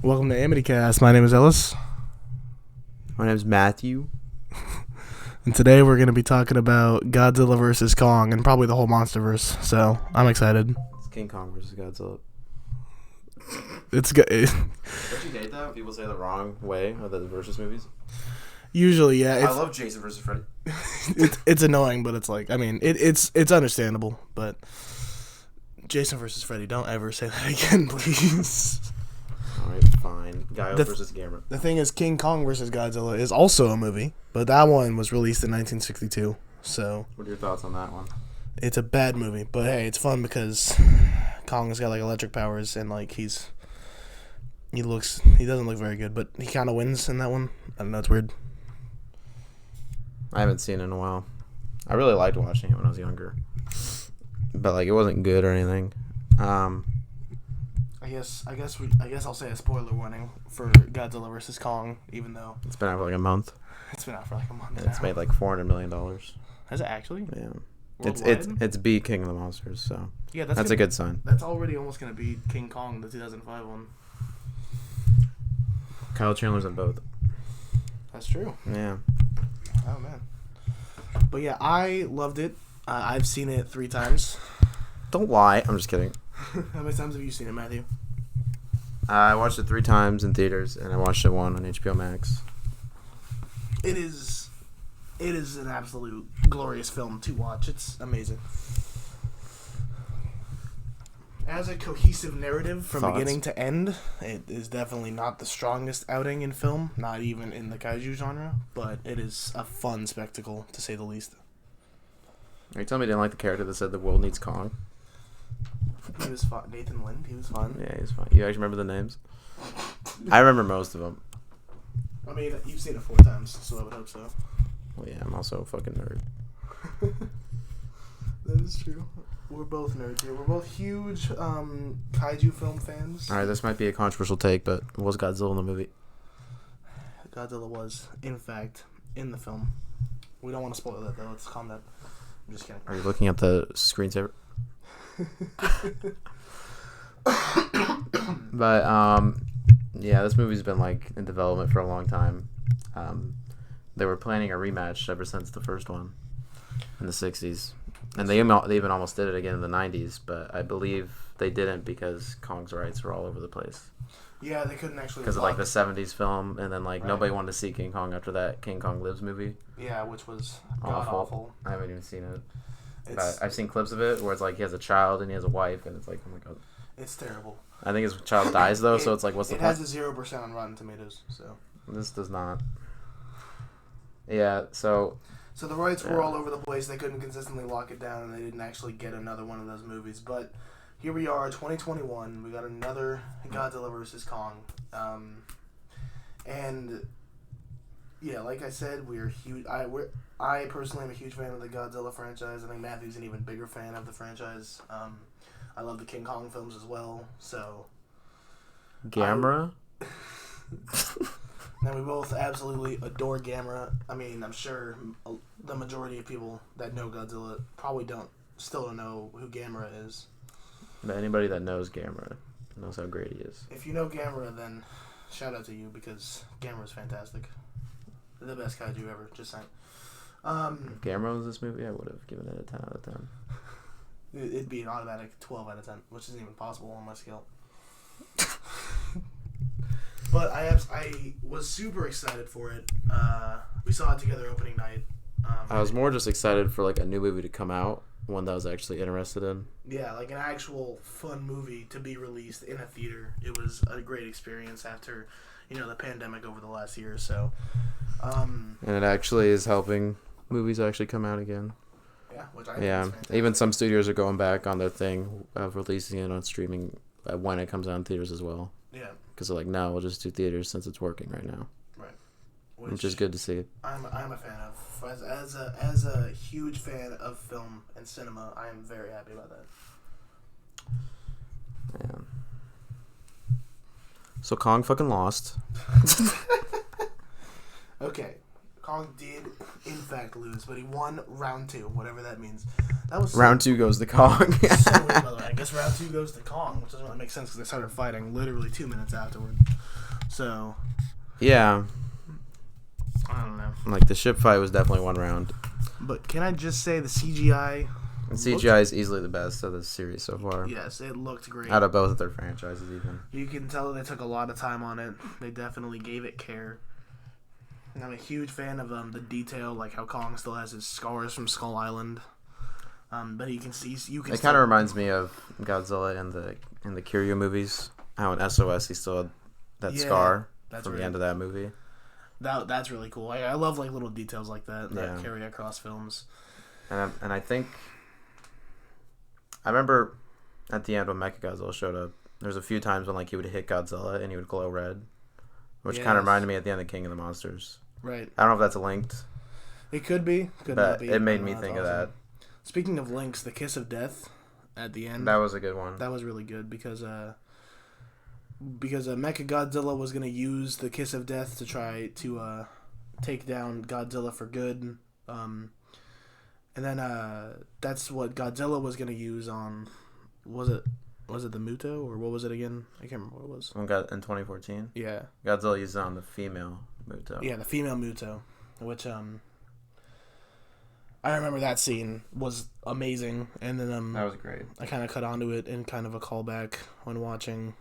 Welcome to AmityCast. My name is Ellis. My name's Matthew. And today we're going to be talking about Godzilla vs. Kong and probably the whole MonsterVerse. So I'm excited. It's King Kong versus Godzilla. It's good. Don't you hate that when people say the wrong way of the versus movies? Usually, yeah. I love Jason versus Freddy. It's annoying, but it's like, I mean, it's understandable. But Jason versus Freddy, don't ever say that again, please. Alright, fine. Guile versus Gamera. The thing is, King Kong vs. Godzilla is also a movie, but that one was released in 1962. So What are your thoughts on that one? it's a bad movie, but hey, it's fun because Kong's got like electric powers and like he doesn't look very good, but he kind of wins in that one. I don't know, it's weird. I haven't seen it in a while. I really liked watching it when I was younger, but like it wasn't good or anything. I guess I'll say a spoiler warning for Godzilla vs. Kong, even though It's been out for like a month. it's been out for like a month And now. it's made like $400 million. Has it actually? Yeah. Worldwide? It's beat King of the Monsters, so Yeah, that's a good sign. That's already almost gonna be King Kong, the 2005 one. Kyle Chandler's in both. That's true. Yeah. Oh man. But yeah, I loved it. I've seen it 3 times. Don't lie. I'm just kidding. How many times have you seen it, Matthew? I watched it 3 times in theaters, and I watched it one on HBO Max. It is an absolute glorious film to watch. It's amazing. As a cohesive narrative from Thoughts? beginning to end, it is definitely not the strongest outing in film, not even in the Kaiju genre, but it is a fun spectacle, to say the least. Are you telling me you didn't like the character that said the world needs Kong? He was fun. Nathan Lind, he was fun. Yeah, he's fine. You actually remember the names? I remember most of them. I mean, you've seen it 4 times, so I would hope so. Well, yeah, I'm also a fucking nerd. That is true. We're both nerds here. We're both huge Kaiju film fans. Alright, this might be a controversial take, but was Godzilla in the movie? Godzilla was, in fact, in the film. We don't want to spoil that, though. Let's calm down. I'm just kidding. Are you looking at the screensaver? But, yeah, this movie's been, like, in development for a long time. They were planning a rematch ever since the first one in the 60s. And they even almost did it again in the 90s, but I believe they didn't because Kong's rights were all over the place. Yeah, they couldn't actually. Because of, like, the 70s film, and then, like, Right. Nobody wanted to see King Kong after that King Kong Lives movie. Yeah, which was Awful. awful. I haven't even seen it. It's, I've seen clips of it where it's like he has a child and he has a wife, and it's like, oh my god. it's terrible. I think his child dies though, so it's like, what's the It point? has a 0% on Rotten Tomatoes, so. This does not. Yeah, so So the rights were all over the place. They couldn't consistently lock it down, and they didn't actually get another one of those movies. But here we are, 2021. We got another Godzilla vs. Kong. And yeah, like I said, we're huge. I personally am a huge fan of the Godzilla franchise. I think Matthew's an even bigger fan of the franchise. I love the King Kong films as well. So Gamera. and we both absolutely adore Gamera. I mean, I'm sure the majority of people that know Godzilla probably still don't know who Gamera is. But anybody that knows Gamera knows how great he is. If you know Gamera, then shout out to you because Gamera's fantastic. The best kaiju ever, just saying. If Gamera was this movie, I would have given it a 10 out of 10. It'd be an automatic 12 out of 10, which isn't even possible on my scale. But I was super excited for it. We saw it together opening night. I was more just excited for like a new movie to come out, one that I was actually interested in. Yeah, like an actual fun movie to be released in a theater. It was a great experience after, the pandemic over the last year or so. And it actually is helping movies actually come out again. Yeah, which I think is Yeah, fantastic. even some studios are going back on their thing of releasing it on streaming when it comes out in theaters as well. Yeah, Because they're like, no, we'll just do theaters since it's working right now. right. Which is good to see. I'm a fan of. As a huge fan of film and cinema, I am very happy about that. Yeah. So Kong fucking lost. Okay, Kong did in fact lose, but he won round 2, whatever that means. That was round 2 goes to Kong. So weird, by the way. I guess round 2 goes to Kong, which doesn't really make sense because they started fighting literally 2 minutes afterward. So. Yeah. I don't know. Like, the ship fight was definitely one round. But can I just say the CGI... And CGI is easily the best of the series so far. Yes, it looked great. Out of both of their franchises, even. You can tell they took a lot of time on it. They definitely gave it care. And I'm a huge fan of the detail, like how Kong still has his scars from Skull Island. But you can see... It kind of reminds me of Godzilla in the Kiryu movies. How in SOS he still had that scar from the end of that movie. That's really cool. I love like little details like that carry across films. And I think I remember at the end when Mechagodzilla showed up, there's a few times when like he would hit Godzilla and he would glow red, which kind of reminded me at the end of King of the Monsters. Right. I don't know if that's linked. It could be. Could but not be. It made me think of that. Speaking of links, the Kiss of Death at the end. That was a good one. That was really good because Mechagodzilla was gonna use the Kiss of Death to try to take down Godzilla for good. And then that's what Godzilla was gonna use on. Was it the Muto or what was it again? I can't remember what it was. In 2014. Yeah. Godzilla used it on the female Muto. Yeah, the female Muto, which I remember that scene was amazing, and then that was great. I kind of cut onto it in kind of a callback when watching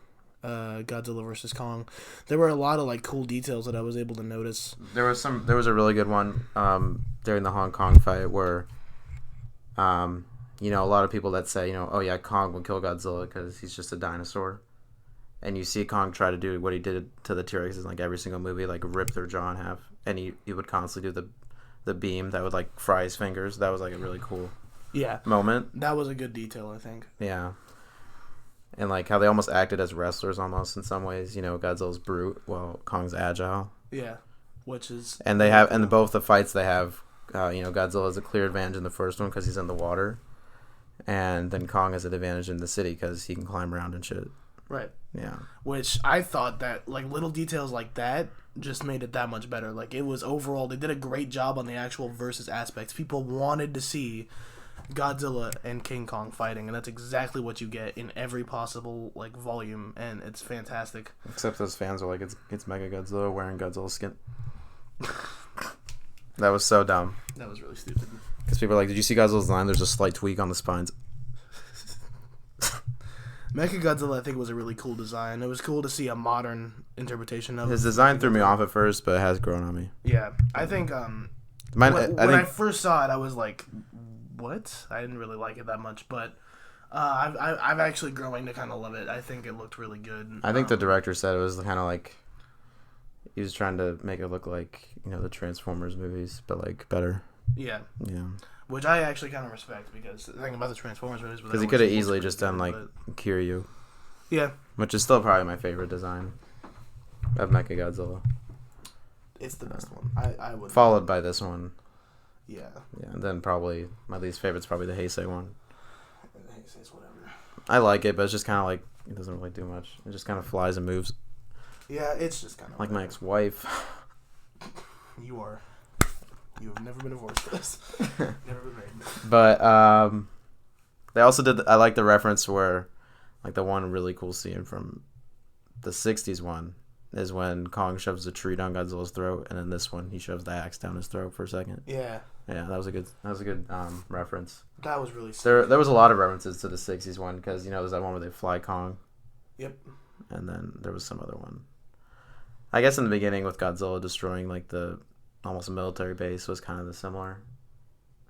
Godzilla vs. Kong. There were a lot of like cool details that I was able to notice. There was a really good one during the Hong Kong fight where a lot of people that say, oh yeah, Kong will kill Godzilla because he's just a dinosaur. And you see Kong try to do what he did to the T-Rex in like every single movie, like rip their jaw in half. And he would constantly do the beam that would like fry his fingers. That was like a really cool moment. That was a good detail, I think. Yeah. And like how they almost acted as wrestlers almost in some ways. Godzilla's brute while Kong's agile. Yeah. Which is... And they have, and both the fights they have, Godzilla has a clear advantage in the first one because he's in the water. And then Kong has an advantage in the city because he can climb around and shit. Right. Yeah. Which I thought that, like, little details like that just made it that much better. Like, it was overall, they did a great job on the actual versus aspects. People wanted to see Godzilla and King Kong fighting, and that's exactly what you get in every possible, like, volume, and it's fantastic. Except those fans are like, it's Mechagodzilla wearing Godzilla's skin. That was so dumb. That was really stupid. Because people are like, did you see Godzilla's line? There's a slight tweak on the spines. Mechagodzilla, I think, was a really cool design. It was cool to see a modern interpretation of his design threw me off at first, but it has grown on me. Yeah. I think when I first saw it, I was like, what? I didn't really like it that much, but I've actually growing to kind of love it. I think it looked really good. I think the director said it was kind of like he was trying to make it look like, the Transformers movies, but like better. Yeah. Yeah. Which I actually kind of respect because the thing about the Transformers movies... Because he could have easily just done, like, Kiryu. Yeah. Which is still probably my favorite design of Mechagodzilla. It's the best one. I would... Followed by this one. Yeah. Yeah, and then probably... My least favorite's probably the Heisei one. Heisei's whatever. I like it, but it's just kind of like... It doesn't really do much. It just kind of flies and moves. Yeah, it's just kind of... Like my ex-wife. You are... You have never been divorced for this. Never been married. But they also did. I like the reference where, like, the one really cool scene from the '60s one is when Kong shoves a tree down Godzilla's throat, and in this one he shoves the axe down his throat for a second. Yeah. Yeah, that was a good reference. That was really sick. There was a lot of references to the '60s one because there's that one where they fly Kong. Yep. And then there was some other one. I guess in the beginning with Godzilla destroying like the almost a military base was kind of the similar.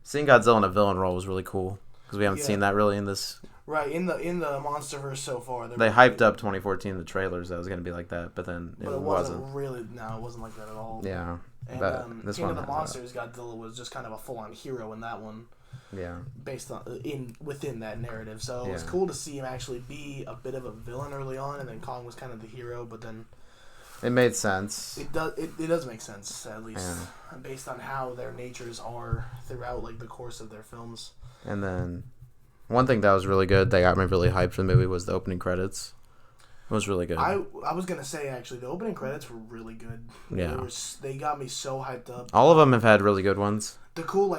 Seeing Godzilla in a villain role was really cool because we haven't seen that really in this. Right, in the MonsterVerse so far. They hyped up 2014 in the trailers that it was going to be like that, but then it wasn't. Really. No, it wasn't like that at all. Yeah. And this King one of the Monsters, Godzilla was just kind of a full-on hero in that one. Yeah. Based on within that narrative, so it was cool to see him actually be a bit of a villain early on, and then Kong was kind of the hero, but then. It made sense. It does make sense, at least, based on how their natures are throughout like the course of their films. And then, one thing that was really good, that got me really hyped for the movie, was the opening credits. It was really good. I was gonna say actually, the opening credits were really good. Yeah. They got me so hyped up. All of them have had really good ones. The cool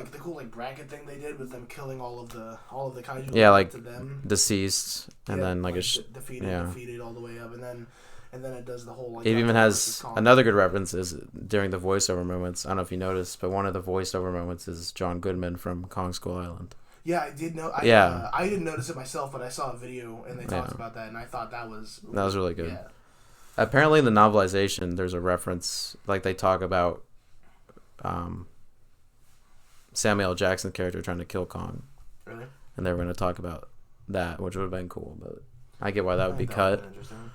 bracket thing they did with them killing all of the kaiju. Yeah, like to them. Deceased, and then like defeated all the way up, and then it does the whole like. It even has another good reference is during the voiceover moments. I don't know if you noticed, but one of the voiceover moments is John Goodman from Kong Skull Island. Yeah, I did know. I didn't notice it myself, but I saw a video and they talked about that, and I thought that was really good. Yeah. Apparently, in the novelization, there's a reference, like they talk about Samuel L. Jackson's character trying to kill Kong. Really? And they were going to talk about that, which would have been cool, but I get why that would be cut.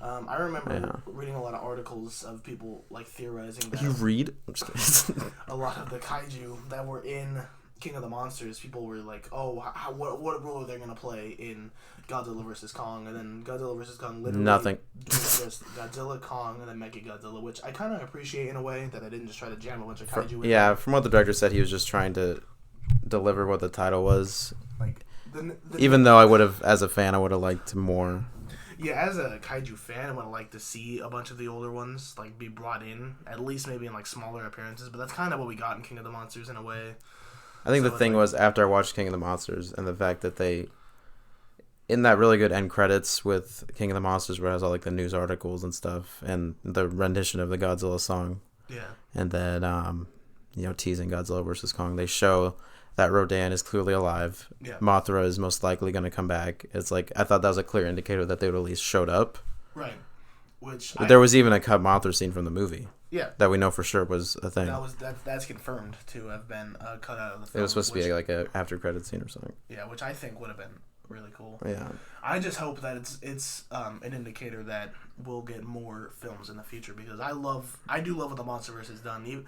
I remember reading a lot of articles of people like theorizing that you read? I'm just kidding. A lot of the kaiju that were in King of the Monsters, people were like, "Oh, what role are they gonna play in Godzilla vs Kong?" And then Godzilla vs Kong literally nothing. Just Godzilla, Kong, and then Mechagodzilla, which I kind of appreciate in a way that I didn't just try to jam a bunch of kaiju. Yeah, from what the director said, he was just trying to deliver what the title was. Like, even though I would have, as a fan, I would have liked more. Yeah, as a kaiju fan, I would like to see a bunch of the older ones like be brought in, at least maybe in like smaller appearances. But that's kind of what we got in King of the Monsters in a way. I think the thing was, after I watched King of the Monsters and the fact that they, in that really good end credits with King of the Monsters where it has all like the news articles and stuff and the rendition of the Godzilla song. Yeah. And then, teasing Godzilla vs. Kong, they show that Rodan is clearly alive. Yeah. Mothra is most likely going to come back. It's like, I thought that was a clear indicator that they would at least showed up. Right. But there was even a cut Mothra scene from the movie. Yeah. That we know for sure was a thing. That's confirmed to have been cut out of the film. It was supposed to be like a after credit scene or something. Yeah, which I think would have been really cool. Yeah. I just hope that it's an indicator that we'll get more films in the future because I do love what the MonsterVerse has done.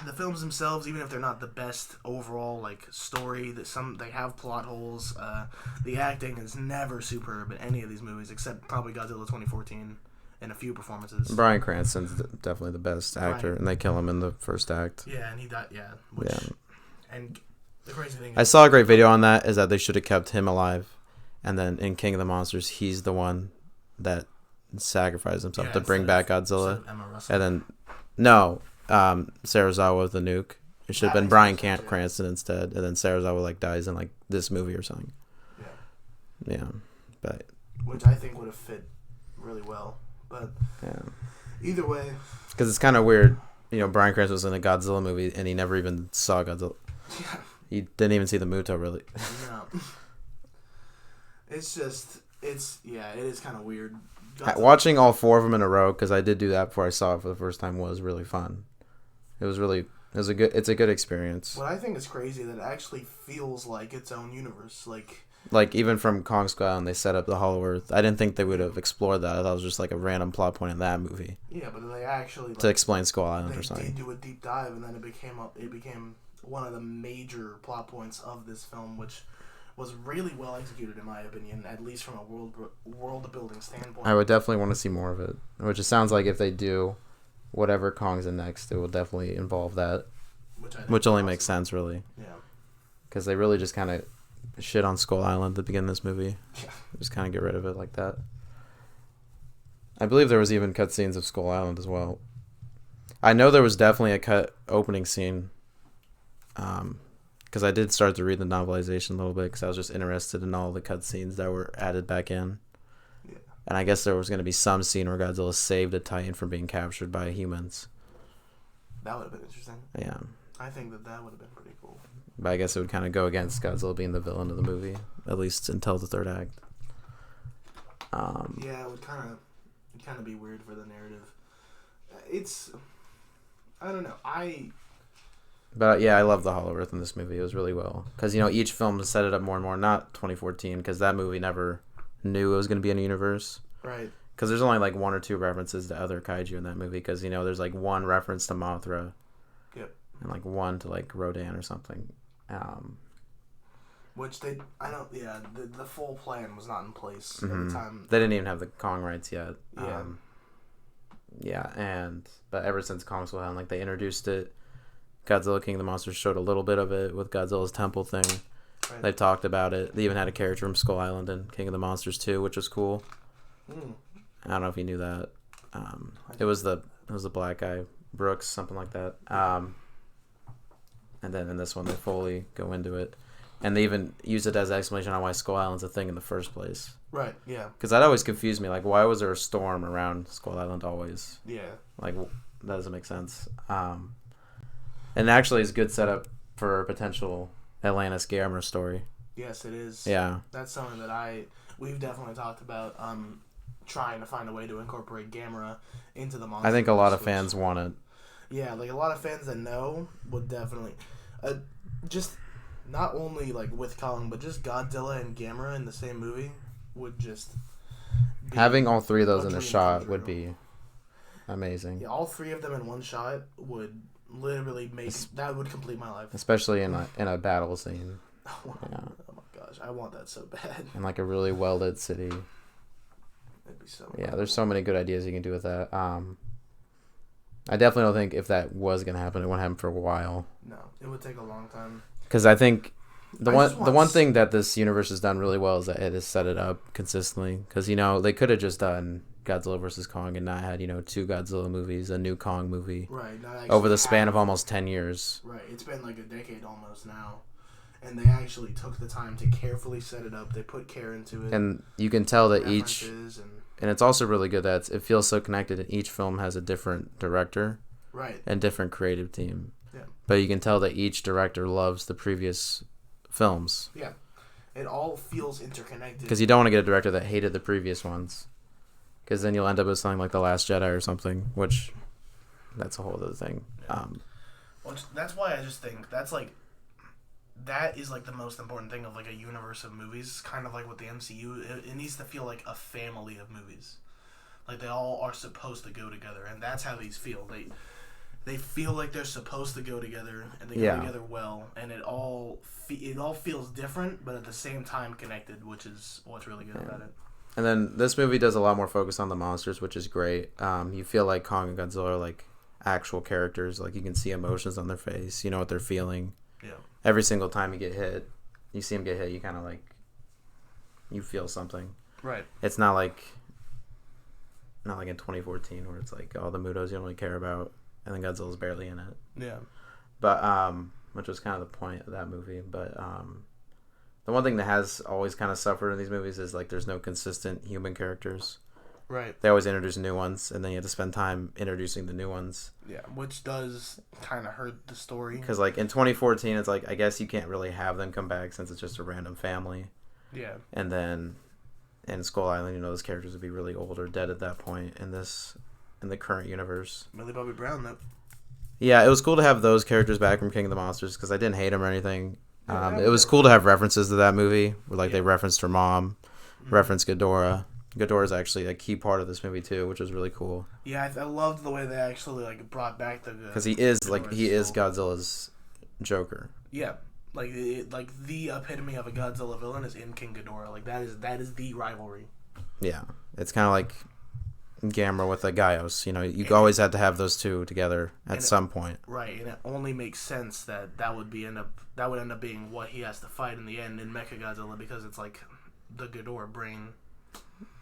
The films themselves, even if they're not the best overall like story, they have plot holes. The acting is never superb in any of these movies except probably Godzilla 2014 and a few performances. Bryan Cranston's definitely the best actor, and they kill him in the first act. Yeah, and he died. Yeah. And the crazy thing is, I saw a great video on that. Is that they should have kept him alive, and then in King of the Monsters, he's the one that sacrificed himself to bring back Godzilla, and then Sarazawa with the nuke. It should have been Bryan Cranston instead, and then Sarazawa like dies in like this movie or something. Yeah, but which I think would have fit really well. But either way, because it's kind of weird, Bryan Cranston was in a Godzilla movie and he never even saw Godzilla. Yeah. He didn't even see the Muto really. No. It is kind of weird. Watching all four of them in a row, because I did do that before I saw it for the first time, was really fun. It's a good experience. What I think is crazy that it actually feels like its own universe, like even from Kong Skull Island, they set up the Hollow Earth. I didn't think they would have explored that. I thought it was just like a random plot point in that movie. Yeah, but they actually to explain Skull Island or something. They did do a deep dive, and then it became one of the major plot points of this film, which was really well executed in my opinion, at least from a world building standpoint. I would definitely want to see more of it. Which it sounds like if they do whatever Kong's in next, it will definitely involve that. Which only makes sense, really. Yeah. Because they really just kind of shit on Skull Island at the beginning of this movie. Yeah. Just kind of get rid of it like that. I believe there was even cutscenes of Skull Island as well. I know there was definitely a cut opening scene. Because I did start to read the novelization a little bit because I was just interested in all the cutscenes that were added back in. Yeah. And I guess there was going to be some scene where Godzilla saved a Titan from being captured by humans. That would have been interesting. Yeah. I think that would have been pretty cool. But I guess it would kind of go against Godzilla being the villain of the movie, at least until the third act. Yeah, it would kind of be weird for the narrative. I don't know. But yeah, I love the Hollow Earth in this movie. It was really well. Because, each film set it up more and more. Not 2014, because that movie never knew it was going to be in a universe. Right. Because there's only like one or two references to other kaiju in that movie. Because, there's like one reference to Mothra. Yep. And like one to like Rodan or something. Which the full plan was not in place at the time. They didn't even have the Kong rights yet. Yeah. But ever since Kong Skull Island, like they introduced it. Godzilla King of the Monsters showed a little bit of it with Godzilla's temple thing. Right. They talked about it. They even had a character from Skull Island in King of the Monsters 2, which was cool. I don't know if you knew that. It was the black guy, Brooks, something like that. and then in this one they fully go into it, and they even use it as an explanation on why Skull Island's a thing in the first place. Right. Yeah. Because that always confused me. Like, why was there a storm around Skull Island always? Yeah. Like, that doesn't make sense. And actually, it's a good setup for a potential Atlantis Gamera story. Yes, it is. Yeah. That's something that we've definitely talked about. Trying to find a way to incorporate Gamera into the monster. I think a lot of fans want it. Yeah, like a lot of fans that know would definitely, just not only like with Kong, but just Godzilla and Gamera in the same movie would just having all three of those in a shot would be amazing. Yeah, all three of them in one shot would literally that would complete my life. Especially in a battle scene. Oh my gosh, I want that so bad. In like a really well lit city. It'd be so cool. There's so many good ideas you can do with that. I definitely don't think if that was gonna happen, it wouldn't happen for a while. No, it would take a long time. Because I think the one thing that this universe has done really well is that it has set it up consistently. Because they could have just done Godzilla versus Kong and not had 2 Godzilla movies, a new Kong movie, right? Over the span of almost 10 years. Right, it's been like a decade almost now. And they actually took the time to carefully set it up. They put care into it. And you can tell that and it's also really good that it feels so connected, and each film has a different director. Right. And different creative team. Yeah. But you can tell that each director loves the previous films. Yeah. It all feels interconnected. Because you don't want to get a director that hated the previous ones. Because then you'll end up with something like The Last Jedi or something, which that's a whole other thing. Yeah. Well, that's why I just think that is like the most important thing of like a universe of movies, kind of like with the MCU. It needs to feel like a family of movies, like they all are supposed to go together, and that's how these feel. They feel like they're supposed to go together, and they go together well, and it all feels different, but at the same time connected, which is what's really good about it. And then this movie does a lot more focus on the monsters, which is great. You feel like Kong and Godzilla are like actual characters, like you can see emotions on their face, you know what they're feeling. Yeah. Every single time you see him get hit, you kind of like, you feel something. Right. It's not like in 2014 where it's like, oh, the Mutos you don't really care about, and then Godzilla's barely in it. Yeah. But, which was kind of the point of that movie. But, the one thing that has always kind of suffered in these movies is like there's no consistent human characters. Right. They always introduce new ones, and then you have to spend time introducing the new ones. Yeah, which does kind of hurt the story. Because, like, in 2014, it's like, I guess you can't really have them come back since it's just a random family. Yeah. And then in Skull Island, those characters would be really old or dead at that point in the current universe. Millie Bobby Brown, though. Yeah, it was cool to have those characters back from King of the Monsters, because I didn't hate them or anything. It was cool to have references to that movie, where, they referenced her mom, referenced Ghidorah. Ghidorah is actually a key part of this movie too, which is really cool. Yeah, I loved the way they actually brought back the because he is Godzilla's Joker. Yeah, the epitome of a Godzilla villain is in King Ghidorah. That is the rivalry. Yeah, it's kind of like Gamera with Gaios. You always had to have those two together at some point. Right, and it only makes sense that would end up being what he has to fight in the end in Mechagodzilla, because it's like the Ghidorah brain.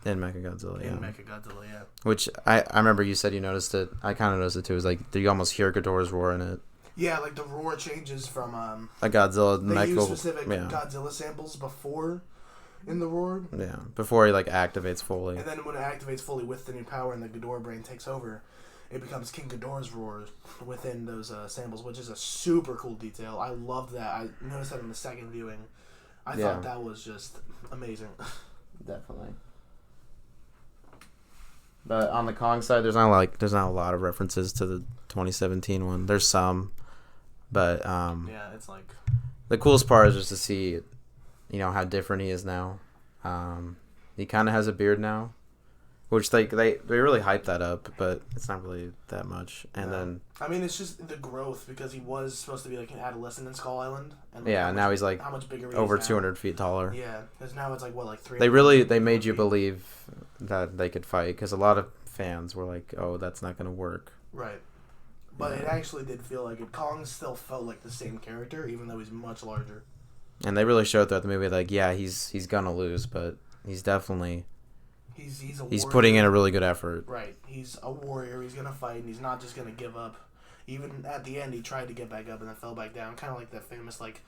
In Mechagodzilla, yeah. Which I remember you said you noticed it. I kind of noticed it too. It was like you almost hear Ghidorah's roar in it. Yeah, like the roar changes from a Godzilla. They use specific Godzilla samples before in the roar. Yeah, before he activates fully. And then when it activates fully with the new power and the Ghidorah brain takes over, it becomes King Ghidorah's roar within those samples, which is a super cool detail. I loved that. I noticed that in the second viewing. I thought that was just amazing. Definitely. But on the Kong side, there's not a lot of references to the 2017 one. There's some, but it's like the coolest part is just to see, how different he is now. He kind of has a beard now, which they really hype that up, but it's not really that much. And then it's just the growth, because he was supposed to be like an adolescent in Skull Island, and now he's how much bigger over 200 feet taller. Yeah, because now it's like 3. They made you believe that they could fight, because a lot of fans were like, "Oh, that's not going to work." Right, but it actually did feel like it. Kong still felt like the same character, even though he's much larger. And they really showed throughout the movie, he's gonna lose, but he's definitely. He's putting in a really good effort. Right. He's a warrior. He's going to fight, and he's not just going to give up. even at the end, he tried to get back up and then fell back down. Kind of like that famous like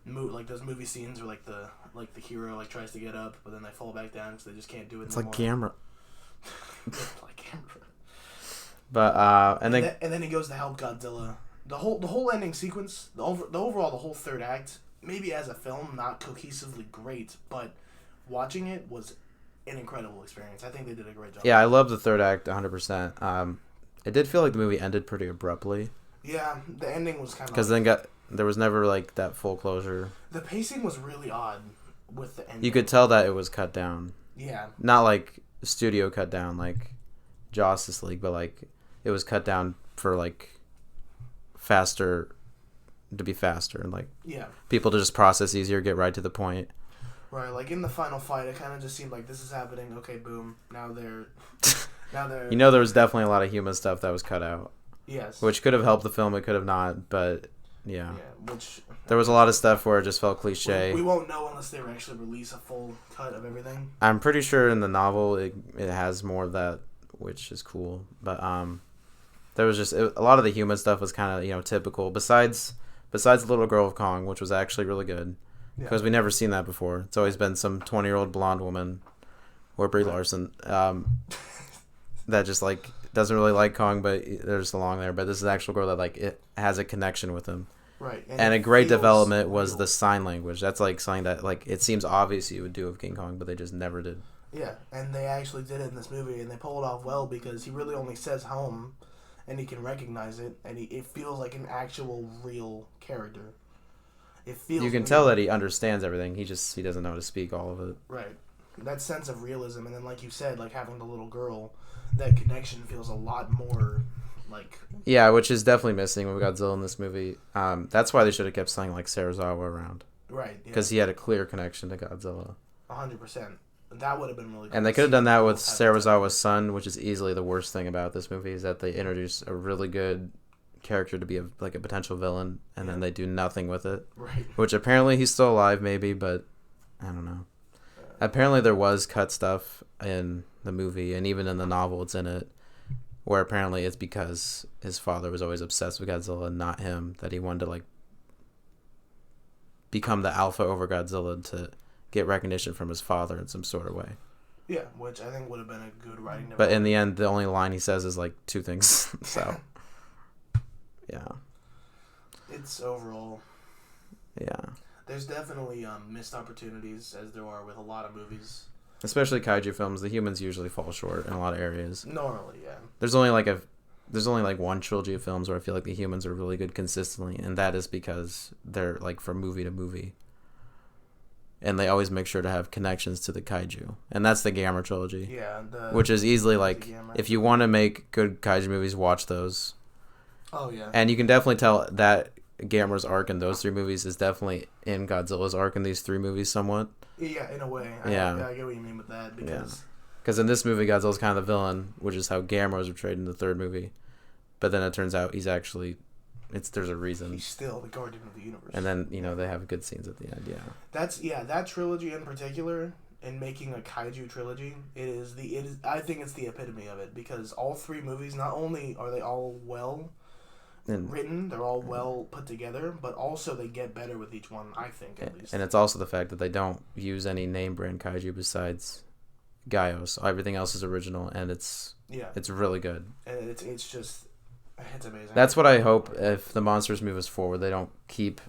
those movie scenes where like the hero like tries to get up, but then they fall back down because they just can't do it. It's like Gamera. Like Gamera. But and then he goes to help Godzilla. The whole ending sequence, the whole third act, maybe as a film, not cohesively great, but watching it was an incredible experience. I think they did a great job. Yeah, I love the third act 100%. It did feel like the movie ended pretty abruptly. Yeah, the ending was kind of... Because then there was never, like, that full closure. The pacing was really odd with the ending. You could tell that it was cut down. Yeah. Not, like, studio cut down, like Justice League, but, like, it was cut down for, like, to be faster. And, like, people to just process easier, get right to the point. Right, like in the final fight, it kind of just seemed like this is happening. Okay, boom. Now they're. You know, there was definitely a lot of human stuff that was cut out. Yes. Which could have helped the film. It could have not, but yeah. Yeah, which. There was a lot of stuff where it just felt cliche. We won't know unless they actually release a full cut of everything. I'm pretty sure in the novel it has more of that, which is cool. But there was just a lot of the human stuff was kind of typical. Besides the little girl of Kong, which was actually really good. Because we never seen that before. It's always been some 20-year-old blonde woman, or Brie Larson, that just like doesn't really like Kong, but they're just along there. But this is an actual girl that like it has a connection with him. Right. And a great development was the sign language. That's like something that like it seems obvious you would do with King Kong, but they just never did. Yeah, and they actually did it in this movie, and they pulled it off well because he really only says home, and he can recognize it, and it feels like an actual real character. You can tell that he understands everything. He doesn't know how to speak all of it. Right. That sense of realism, and then like you said, like having the little girl, that connection feels a lot more like... Yeah, which is definitely missing with Godzilla in this movie. That's why they should have kept something like Serizawa around. Right. Because he had a clear connection to Godzilla. 100%. That would have been really cool. And they could have done that with Serizawa's son, which is easily the worst thing about this movie, is that they introduce a really good character to be a potential villain, and then they do nothing with it. Right. Which apparently he's still alive, maybe, but I don't know. Apparently there was cut stuff in the movie, and even in the novel it's in it, where apparently it's because his father was always obsessed with Godzilla and not him, that he wanted to like become the alpha over Godzilla to get recognition from his father in some sort of way. Yeah, which I think would have been a good writing development. But in the end, the only line he says is like two things, so... Yeah. It's overall... Yeah. There's definitely missed opportunities, as there are with a lot of movies. Especially kaiju films, the humans usually fall short in a lot of areas. Normally, yeah. There's only like one trilogy of films where I feel like the humans are really good consistently, and that is because they're like from movie to movie. And they always make sure to have connections to the kaiju. And that's the Gamera trilogy. Yeah. Which is easily like, if you want to make good kaiju movies, watch those. Oh, yeah. And you can definitely tell that Gamera's arc in those three movies is definitely in Godzilla's arc in these three movies somewhat. Yeah, in a way. I get what you mean with that, because... Because in this movie, Godzilla's kind of the villain, which is how Gamera was portrayed in the third movie. But then it turns out he's actually... There's a reason. He's still the guardian of the universe. And then, they have good scenes at the end, That trilogy in particular, in making a kaiju trilogy, I think it's the epitome of it, because all three movies, not only are they all well... written, they're all well put together, but also they get better with each one, I think, at least. And it's also the fact that they don't use any name brand kaiju besides Gaios. Everything else is original, and it's really good. And it's amazing. That's what I hope if the Monsters move us forward. They don't keep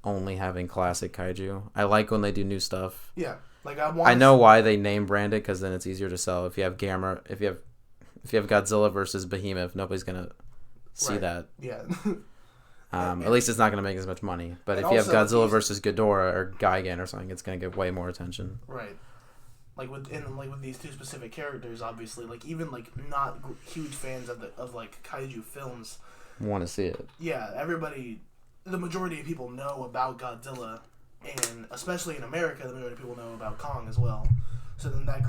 only having classic kaiju. I like when they do new stuff. Yeah, like I know why they name brand it, because then it's easier to sell. If you have Gamera, if you have Godzilla versus Behemoth, nobody's gonna see that. Yeah. At least it's not going to make as much money. But if you have Godzilla versus Ghidorah or Gigan or something, it's going to get way more attention. Right. Like with these two specific characters, obviously, like even like not huge fans of kaiju films want to see it. Yeah, the majority of people know about Godzilla, and especially in America, the majority of people know about Kong as well. So then that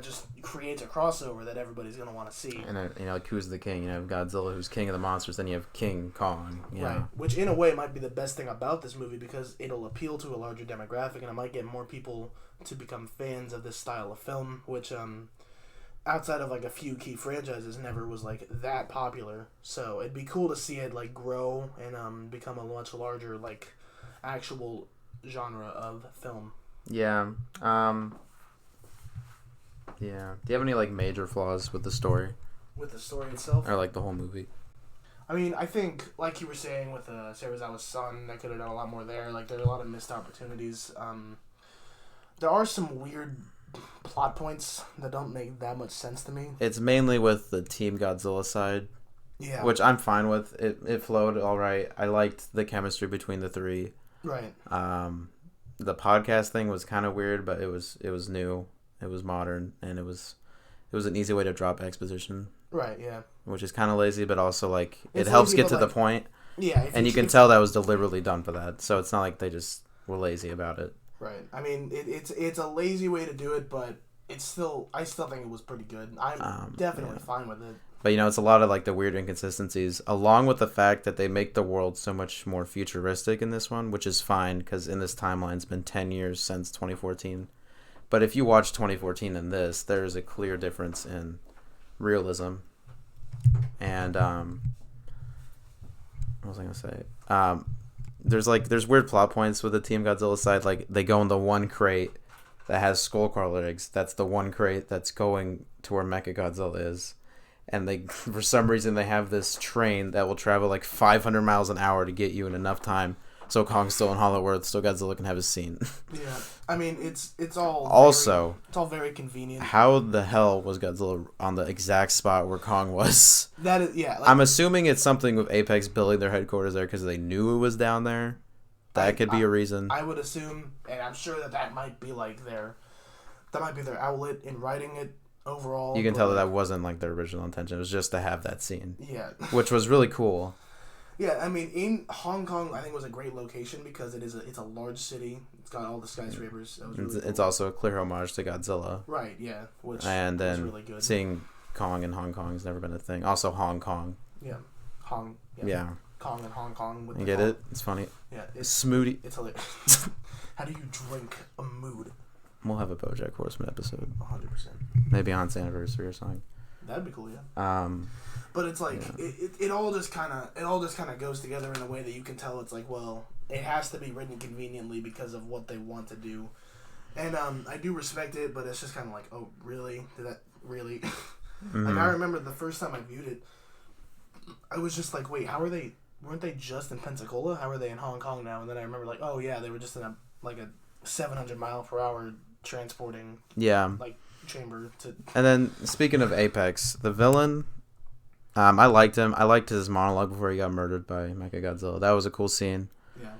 just creates a crossover that everybody's going to want to see. And like who's the king? You have Godzilla, who's king of the monsters. Then you have King Kong. Right. Which in a way might be the best thing about this movie, because it'll appeal to a larger demographic, and it might get more people to become fans of this style of film. Which outside of like a few key franchises, never was like that popular. So it'd be cool to see it like grow and become a much larger like actual genre of film. Yeah. Yeah. Do you have any like major flaws with the story? With the story itself? Or like the whole movie? I mean, I think, like you were saying with Serizawa's son, they could have done a lot more there. Like, there are a lot of missed opportunities. There are some weird plot points that don't make that much sense to me. It's mainly with the Team Godzilla side. Yeah. Which I'm fine with. It flowed all right. I liked the chemistry between the three. Right. The podcast thing was kind of weird, but it was new. It was modern, and it was an easy way to drop exposition. Right, yeah. Which is kind of lazy, but also, like, It's it helps lazy, get but, to like, the point. Yeah. And you can tell that was deliberately done for that. So it's not like they just were lazy about it. Right. I mean, it's a lazy way to do it, but I still think it was pretty good. I'm definitely fine with it. But, it's a lot of, like, the weird inconsistencies, along with the fact that they make the world so much more futuristic in this one, which is fine, because in this timeline, it's been 10 years since 2014. But if you watch 2014 and this, there's a clear difference in realism. And, what was I going to say? There's weird plot points with the Team Godzilla side. Like, they go in the one crate that has Skullcrawler eggs. That's the one crate that's going to where Mechagodzilla is. And they, for some reason, they have this train that will travel like 500 miles an hour to get you in enough time so Kong's still in Hollow Earth, so Godzilla can have his scene. Yeah, I mean, it's all also it's all very convenient. How the hell was Godzilla on the exact spot where Kong was? That is, yeah. Like, I'm assuming it's something with Apex building their headquarters there because they knew it was down there. That could be a reason. I would assume, and I'm sure that might be like their outlet in writing it. Overall, you can tell that wasn't like their original intention. It was just to have that scene. Yeah. Which was really cool. Yeah, I mean, in Hong Kong, I think was a great location because it's a large city. It's got all the skyscrapers. That was really cool. It's also a clear homage to Godzilla. Right, yeah. And then was really good. Seeing Kong in Hong Kong has never been a thing. Also Hong Kong. Yeah. Yeah. Kong and Hong Kong. You get it? It's funny. Yeah. Smoothie. It's hilarious. How do you drink a mood? We'll have a BoJack Horseman episode. 100%. Maybe on its anniversary or something. That'd be cool, yeah. But it's like it all just kind of goes together in a way that you can tell. It's like, well, it has to be written conveniently because of what they want to do, and I do respect it. But it's just kind of like, oh, really? Did that really? Mm-hmm. Like, I remember the first time I viewed it, I was just like, wait, how are they? Weren't they just in Pensacola? How are they in Hong Kong now? And then I remember like, oh yeah, they were just in a 700 mile per hour transporting chamber to. And then speaking of Apex, the villain, I liked him. I liked his monologue before he got murdered by Mechagodzilla. That was a cool scene. Yeah.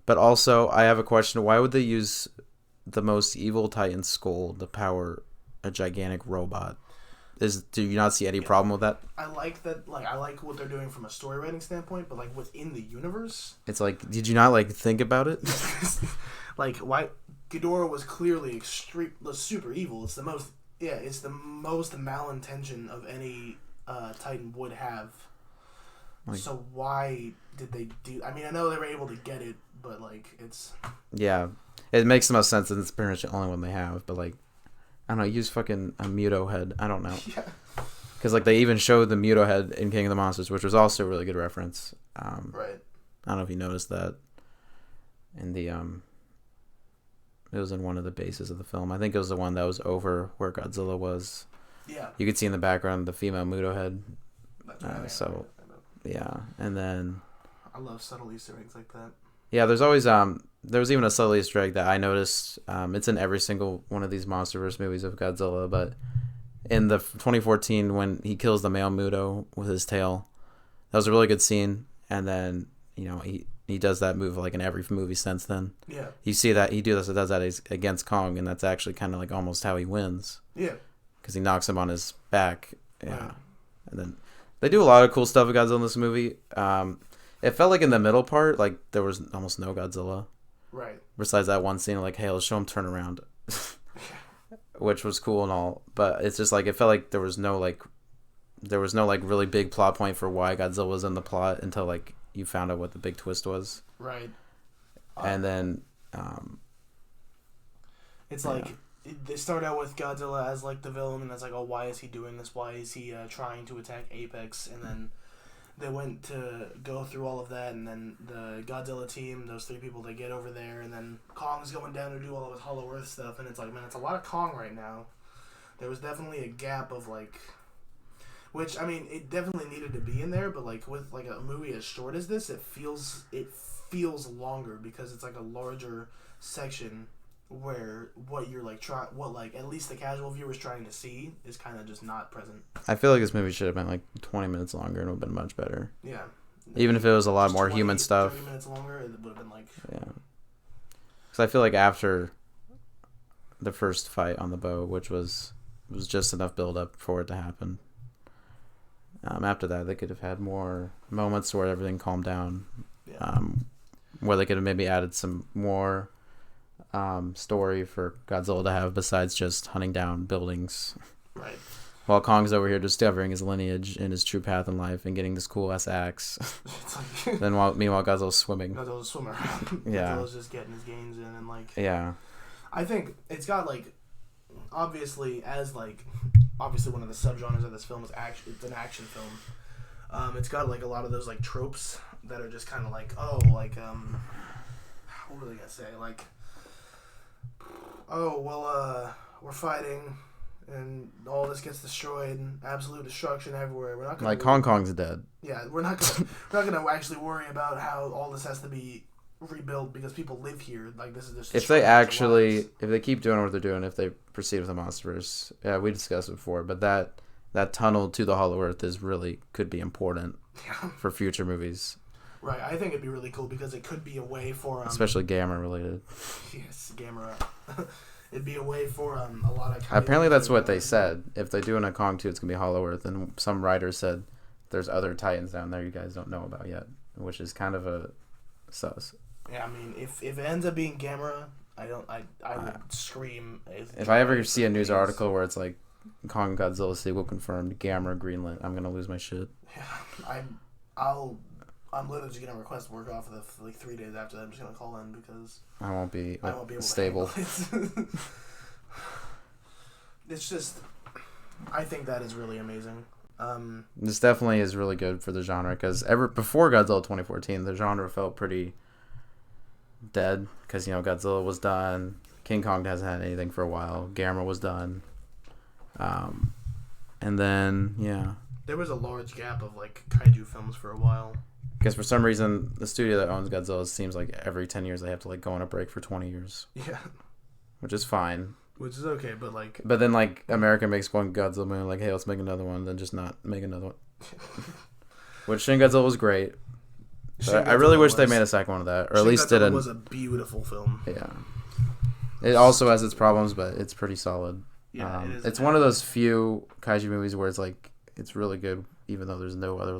But also, I have a question: why would they use the most evil Titan's skull to power a gigantic robot? Do you not see any problem with that? I like that. Like, I like what they're doing from a story writing standpoint, but like within the universe, it's like, did you not think about it? Like, why Ghidorah was clearly super evil. It's the most malintention of any Titan would have. So why did they do? I mean, I know they were able to get it, but it's. Yeah, it makes the most sense, and it's pretty much the only one they have. But I don't know, use fucking a Muto head. I don't know. Yeah. Because they even showed the Muto head in King of the Monsters, which was also a really good reference. Right. I don't know if you noticed that. In the it was in one of the bases of the film. I think it was the one that was over where Godzilla was. Yeah. You could see in the background the female Muto head. That's yeah, and then. I love subtle Easter eggs like that. Yeah, there's always there was even a subtle Easter egg that I noticed. It's in every single one of these MonsterVerse movies of Godzilla, but in the 2014 when he kills the male Muto with his tail, that was a really good scene. And then he does that move in every movie since then. Yeah. You see that he does that against Kong, and that's actually kind of almost how he wins. Yeah. Because he knocks him on his back. Yeah. Right. And then they do a lot of cool stuff with Godzilla in this movie. It felt like in the middle part, there was almost no Godzilla. Right. Besides that one scene, hey, let's show him turn around. Which was cool and all. But it's just it felt like there was no really big plot point for why Godzilla was in the plot until you found out what the big twist was. Right. And then it's they start out with Godzilla as like the villain, and it's like, oh, why is he doing this? Why is he trying to attack Apex? And then they went to go through all of that, and then the Godzilla team, those 3 people, they get over there, and then Kong's going down to do all of his Hollow Earth stuff, and it's like, man, it's a lot of Kong right now. There was definitely a gap of like, which I mean, it definitely needed to be in there, but like with like a movie as short as this, it feels longer because it's like a larger section where what you're like at least the casual viewer's trying to see is kind of just not present. I feel like this movie should have been like 20 minutes longer and it would have been much better. Yeah. Even if it was a lot more human stuff. 30 minutes longer, it would have been like... Yeah. Because I feel like after the first fight on the boat, which was just enough build up for it to happen. After that, they could have had more moments where everything calmed down. Yeah. Where they could have maybe added some more story for Godzilla to have besides just hunting down buildings. Right. While Kong's over here discovering his lineage and his true path in life and getting this cool ass axe. Meanwhile, Godzilla's swimming. Godzilla's a swimmer. Yeah. Godzilla's just getting his gains in and like... Yeah. I think it's got like... Obviously one of the subgenres of this film is action. It's an action film. It's got like a lot of those like tropes that are just kind of like, oh, like what were they gonna say? Like, oh well, we're fighting, and all this gets destroyed, and absolute destruction everywhere. We're not gonna like Hong Kong's dead. Yeah, we're not gonna actually worry about how all this has to be rebuilt because people live here. Like this is just if they keep doing what they're doing, if they proceed with the MonsterVerse, yeah, we discussed it before, but that tunnel to the Hollow Earth could be important for future movies. Right, I think it'd be really cool because it could be a way for especially Gamera related. Yes, Gamera. It'd be a way for a lot of. Apparently, that's what they said. If they do in a Kong 2, it's gonna be Hollow Earth, and some writers said there's other Titans down there you guys don't know about yet, which is kind of a sus. Yeah, I mean, if it ends up being Gamera, I would scream. If I ever see a news article where it's like Kong Godzilla sequel confirmed, Gamera Greenland, I'm gonna lose my shit. Yeah, I'm literally just gonna request work off of the like 3 days after that. I'm just gonna call in because I won't be able stable. To it's just, I think that is really amazing. This definitely is really good for the genre because before Godzilla 2014, the genre felt pretty dead because Godzilla was done, King Kong hasn't had anything for a while, Gamera was done, and then there was a large gap of like kaiju films for a while. Because for some reason the studio that owns Godzilla seems like every 10 years they have to like go on a break for 20 years. Yeah, which is fine. Which is okay, but then like America makes one Godzilla movie, like, hey, let's make another one, then just not make another one. Which Shin Godzilla was great. I really wish they made a second one of that, or at least Godzilla was a beautiful film. Yeah. It also has its problems, but it's pretty solid. Yeah, it is. It's one of those few kaiju movies where it's like it's really good, even though there's no other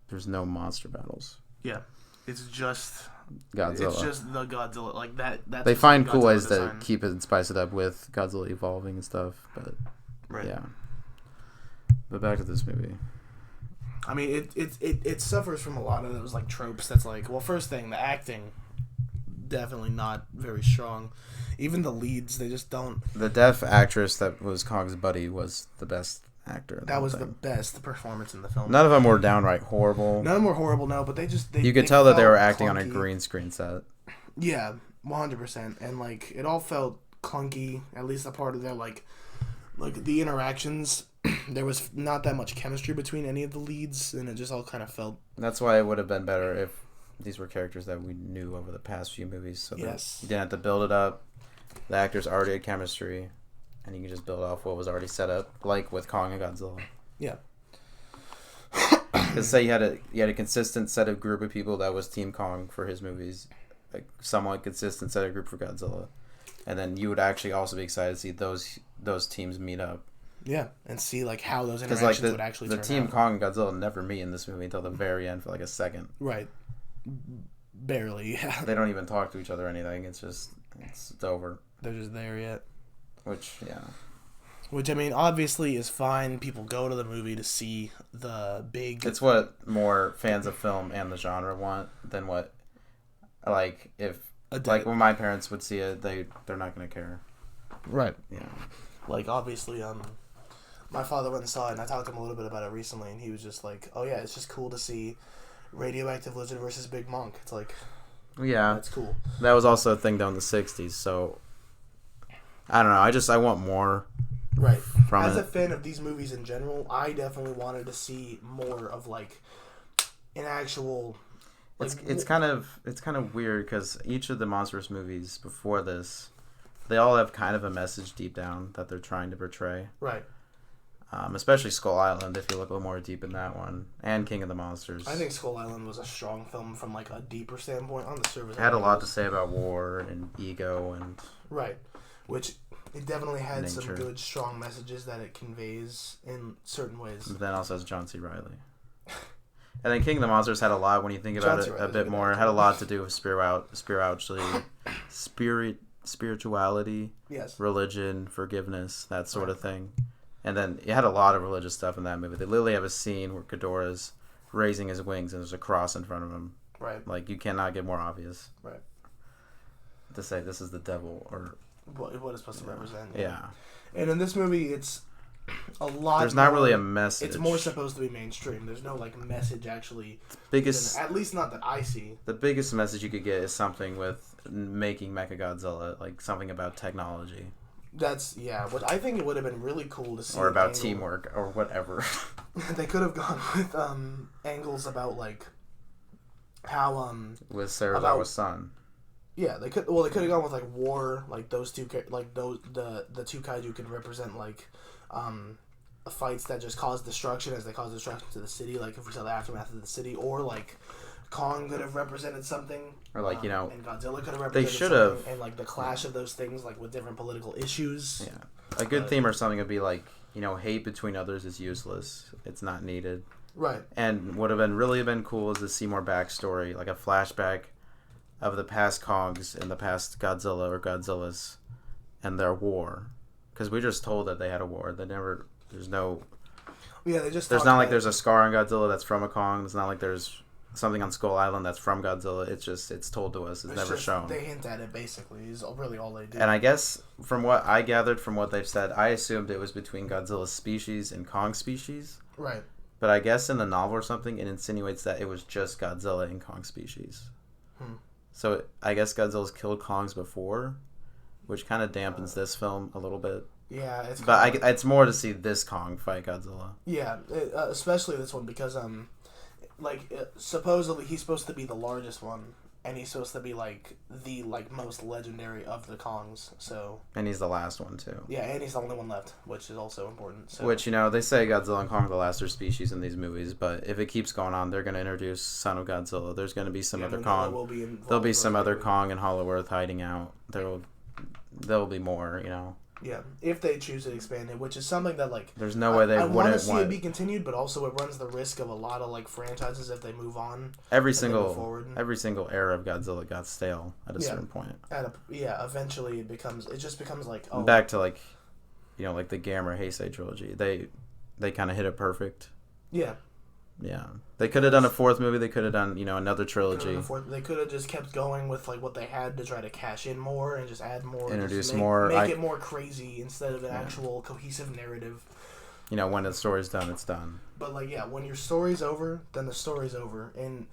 there's no monster battles. Yeah, it's just Godzilla. It's just the Godzilla, like that. That's they find cool ways to keep it and spice it up with Godzilla evolving and stuff, but right. Yeah. But back to this movie. I mean, it suffers from a lot of those like tropes. That's like, well, first thing, the acting, definitely not very strong. Even the leads, they just don't. The deaf actress that was Kong's buddy was the best actor. That was the best performance in the film. None of them were downright horrible. None of them were horrible, no, but you could tell that they were acting on a green screen set. Yeah, 100%, and like it all felt clunky. At least a part of their like the interactions. There was not that much chemistry between any of the leads, and it just all kind of felt. That's why it would have been better if these were characters that we knew over the past few movies, so yes. that you didn't have to build it up. The actors already had chemistry, and you can just build off what was already set up, like with Kong and Godzilla. Yeah. Because say you had a consistent set of group of people that was Team Kong for his movies, like somewhat consistent set of group for Godzilla, and then you would actually also be excited to see those teams meet up. Yeah, and see like how those interactions would actually turn out. The Team Kong and Godzilla never meet in this movie until the very end for like a second. Right. Barely, yeah. They don't even talk to each other or anything. It's over. They're just there yet. Which I mean, obviously is fine. People go to the movie to see the big... It's what more fans of film and the genre want than what... Like, if... Like, when my parents would see it, they're not going to care. Right. Yeah. Like, obviously, my father went and saw it, and I talked to him a little bit about it recently, and he was just like, oh yeah, it's just cool to see radioactive lizard versus big monk. It's like, yeah, that's cool. That was also a thing though in the 60s, so I don't know. I want more. Right. From As it. a fan of these movies in general, I definitely wanted to see more of like an actual. Like, it's kind of weird because each of the MonsterVerse movies before this, they all have kind of a message deep down that they're trying to portray. Right. Especially Skull Island, if you look a little more deep in that one, and King of the Monsters. I think Skull Island was a strong film from like a deeper standpoint on the surface. It had a lot to say about war and ego and. Right. Which it definitely had nature. some good, strong messages that it conveys in certain ways. But then also has John C. Reilly. And then King of the Monsters had a lot, when you think about it a bit more, it had a lot to do with spirituality, yes, religion, forgiveness, that sort of thing. And then it had a lot of religious stuff in that movie. They literally have a scene where Ghidorah's raising his wings and there's a cross in front of him. Right. Like, you cannot get more obvious. Right. To say this is the devil or... What it's supposed to represent. Yeah. And in this movie, it's a lot. There's not really a message. It's more supposed to be mainstream. There's no like message actually. Biggest, at least not that I see. The biggest message you could get is something with making Mechagodzilla, like something about technology. That's what I think it would have been really cool to see. Or about teamwork or whatever. They could have gone with angles about like how with Sarazawa's son. Yeah, they could. Well, they could have gone with like war, like those two, like those the two kaiju could represent like, fights that just cause destruction as they cause destruction to the city. Like if we saw the aftermath of the city, or like Kong could have represented something, or like and Godzilla could have represented. They should have, and like the clash of those things, like with different political issues. Yeah, a good theme or something would be like hate between others is useless. It's not needed. Right. And would have been really cool is to see more backstory, like a flashback of the past Kongs and the past Godzilla or Godzillas and their war, because we just told that they had a war. There's no. Yeah, they just. There's not like there's a scar on Godzilla that's from a Kong. It's not like there's something on Skull Island that's from Godzilla. It's told to us. It's never shown. They hint at it basically. Is really all they do. And I guess from what I gathered from what they've said, I assumed it was between Godzilla's species and Kong's species. Right. But I guess in the novel or something, it insinuates that it was just Godzilla and Kong species. So I guess Godzilla's killed Kongs before, which kind of dampens this film a little bit. Yeah, it's more to see this Kong fight Godzilla. Yeah, especially this one because supposedly he's supposed to be the largest one, and he's supposed to be like the most legendary of the Kongs. So. And he's the last one too. Yeah, and he's the only one left, which is also important. So. Which they say Godzilla and Kong are the last of their species in these movies, but if it keeps going on, they're going to introduce Son of Godzilla. There's going to be some other Kong. There'll be some other Kong in Hollow Earth hiding out. There'll be more. Yeah, if they choose to expand it, which is something that there's no way they wouldn't want to see it be continued, but also it runs the risk of a lot of franchises if they move on. Every single era of Godzilla got stale at a certain point. Eventually it just becomes back to like the Gamera Heisei trilogy. They kind of hit it perfect. Yeah. Yeah, they could have done a fourth movie. They could have done, another trilogy. They could have just kept going with what they had to try to cash in more and just add more, introduce more, make it more crazy instead of an actual cohesive narrative. When the story's done, it's done. But when your story's over, then the story's over, and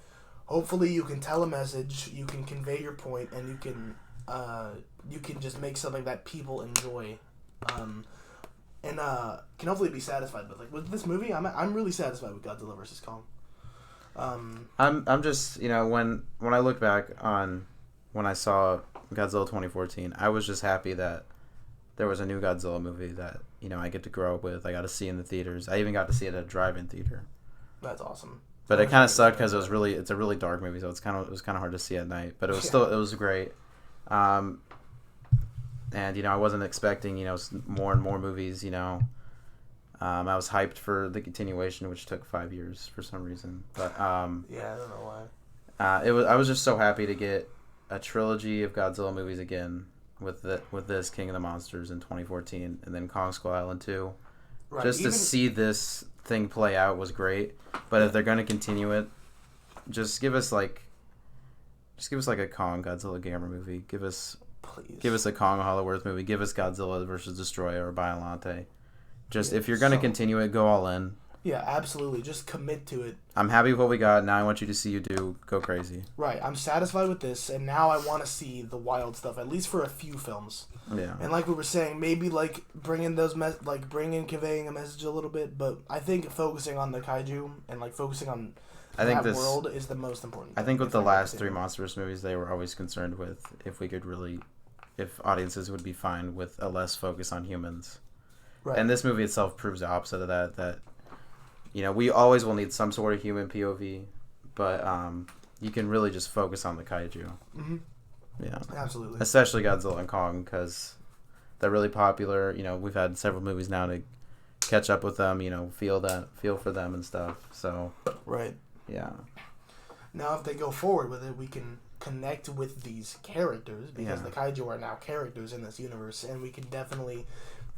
hopefully you can tell a message, you can convey your point, and you can just make something that people enjoy. And can hopefully be satisfied with this movie. I'm really satisfied with Godzilla vs. Kong. I'm just when I look back on when I saw Godzilla 2014, I was just happy that there was a new Godzilla movie that I get to grow up with. I got to see in the theaters. I even got to see it at a drive-in theater. That's awesome. But it kind of sucked because it's a really dark movie, so it was kind of hard to see at night. But it was great. And, I wasn't expecting, more and more movies, I was hyped for the continuation, which took 5 years for some reason. But yeah, I don't know why. I was just so happy to get a trilogy of Godzilla movies again with this King of the Monsters in 2014, and then Kong Skull Island 2. Right. Just to see this thing play out was great. But if they're going to continue it, just give us a Kong Godzilla Gamera movie. please. Give us a Kong Hollow Earth movie. Give us Godzilla versus Destroyer or Biollante. Just if you're gonna continue it, go all in. Yeah, absolutely. Just commit to it. I'm happy with what we got. Now I want you to see you go crazy. Right. I'm satisfied with this, and now I want to see the wild stuff, at least for a few films. Yeah. And like we were saying, maybe like conveying a message a little bit, but I think focusing on the kaiju and like focusing on that world is the most important thing. I think with the last 3 MonsterVerse movies, they were always concerned with if audiences would be fine with a less focus on humans. Right. And this movie itself proves the opposite of that we always will need some sort of human POV, but you can really just focus on the kaiju. Mm-hmm. Yeah. Absolutely. Especially Godzilla and Kong, because they're really popular. We've had several movies now to catch up with them, feel for them and stuff. So. Right. Yeah. Now, if they go forward with it, we can connect with these characters, because the kaiju are now characters in this universe, and we can definitely...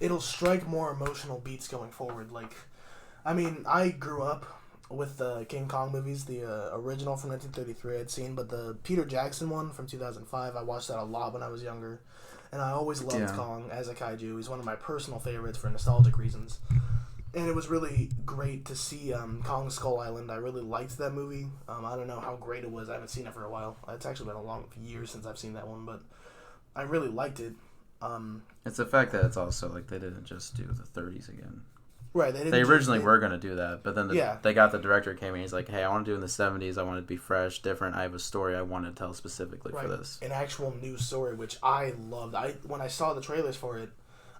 It'll strike more emotional beats going forward. Like, I mean, I grew up with the King Kong movies, the original from 1933 I'd seen, but the Peter Jackson one from 2005, I watched that a lot when I was younger, and I always loved Kong as a kaiju. He's one of my personal favorites for nostalgic reasons. And it was really great to see Kong Skull Island. I really liked that movie. I don't know how great it was. I haven't seen it for a while. It's actually been a long year since I've seen that one, but I really liked it. It's the fact that it's also like they didn't just do the 30s again. Right. They originally were going to do that, but then they got the director came in. He's like, hey, I want to do it in the 70s. I want it to be fresh, different. I have a story I want to tell specifically for this. An actual new story, which I loved. When I saw the trailers for it,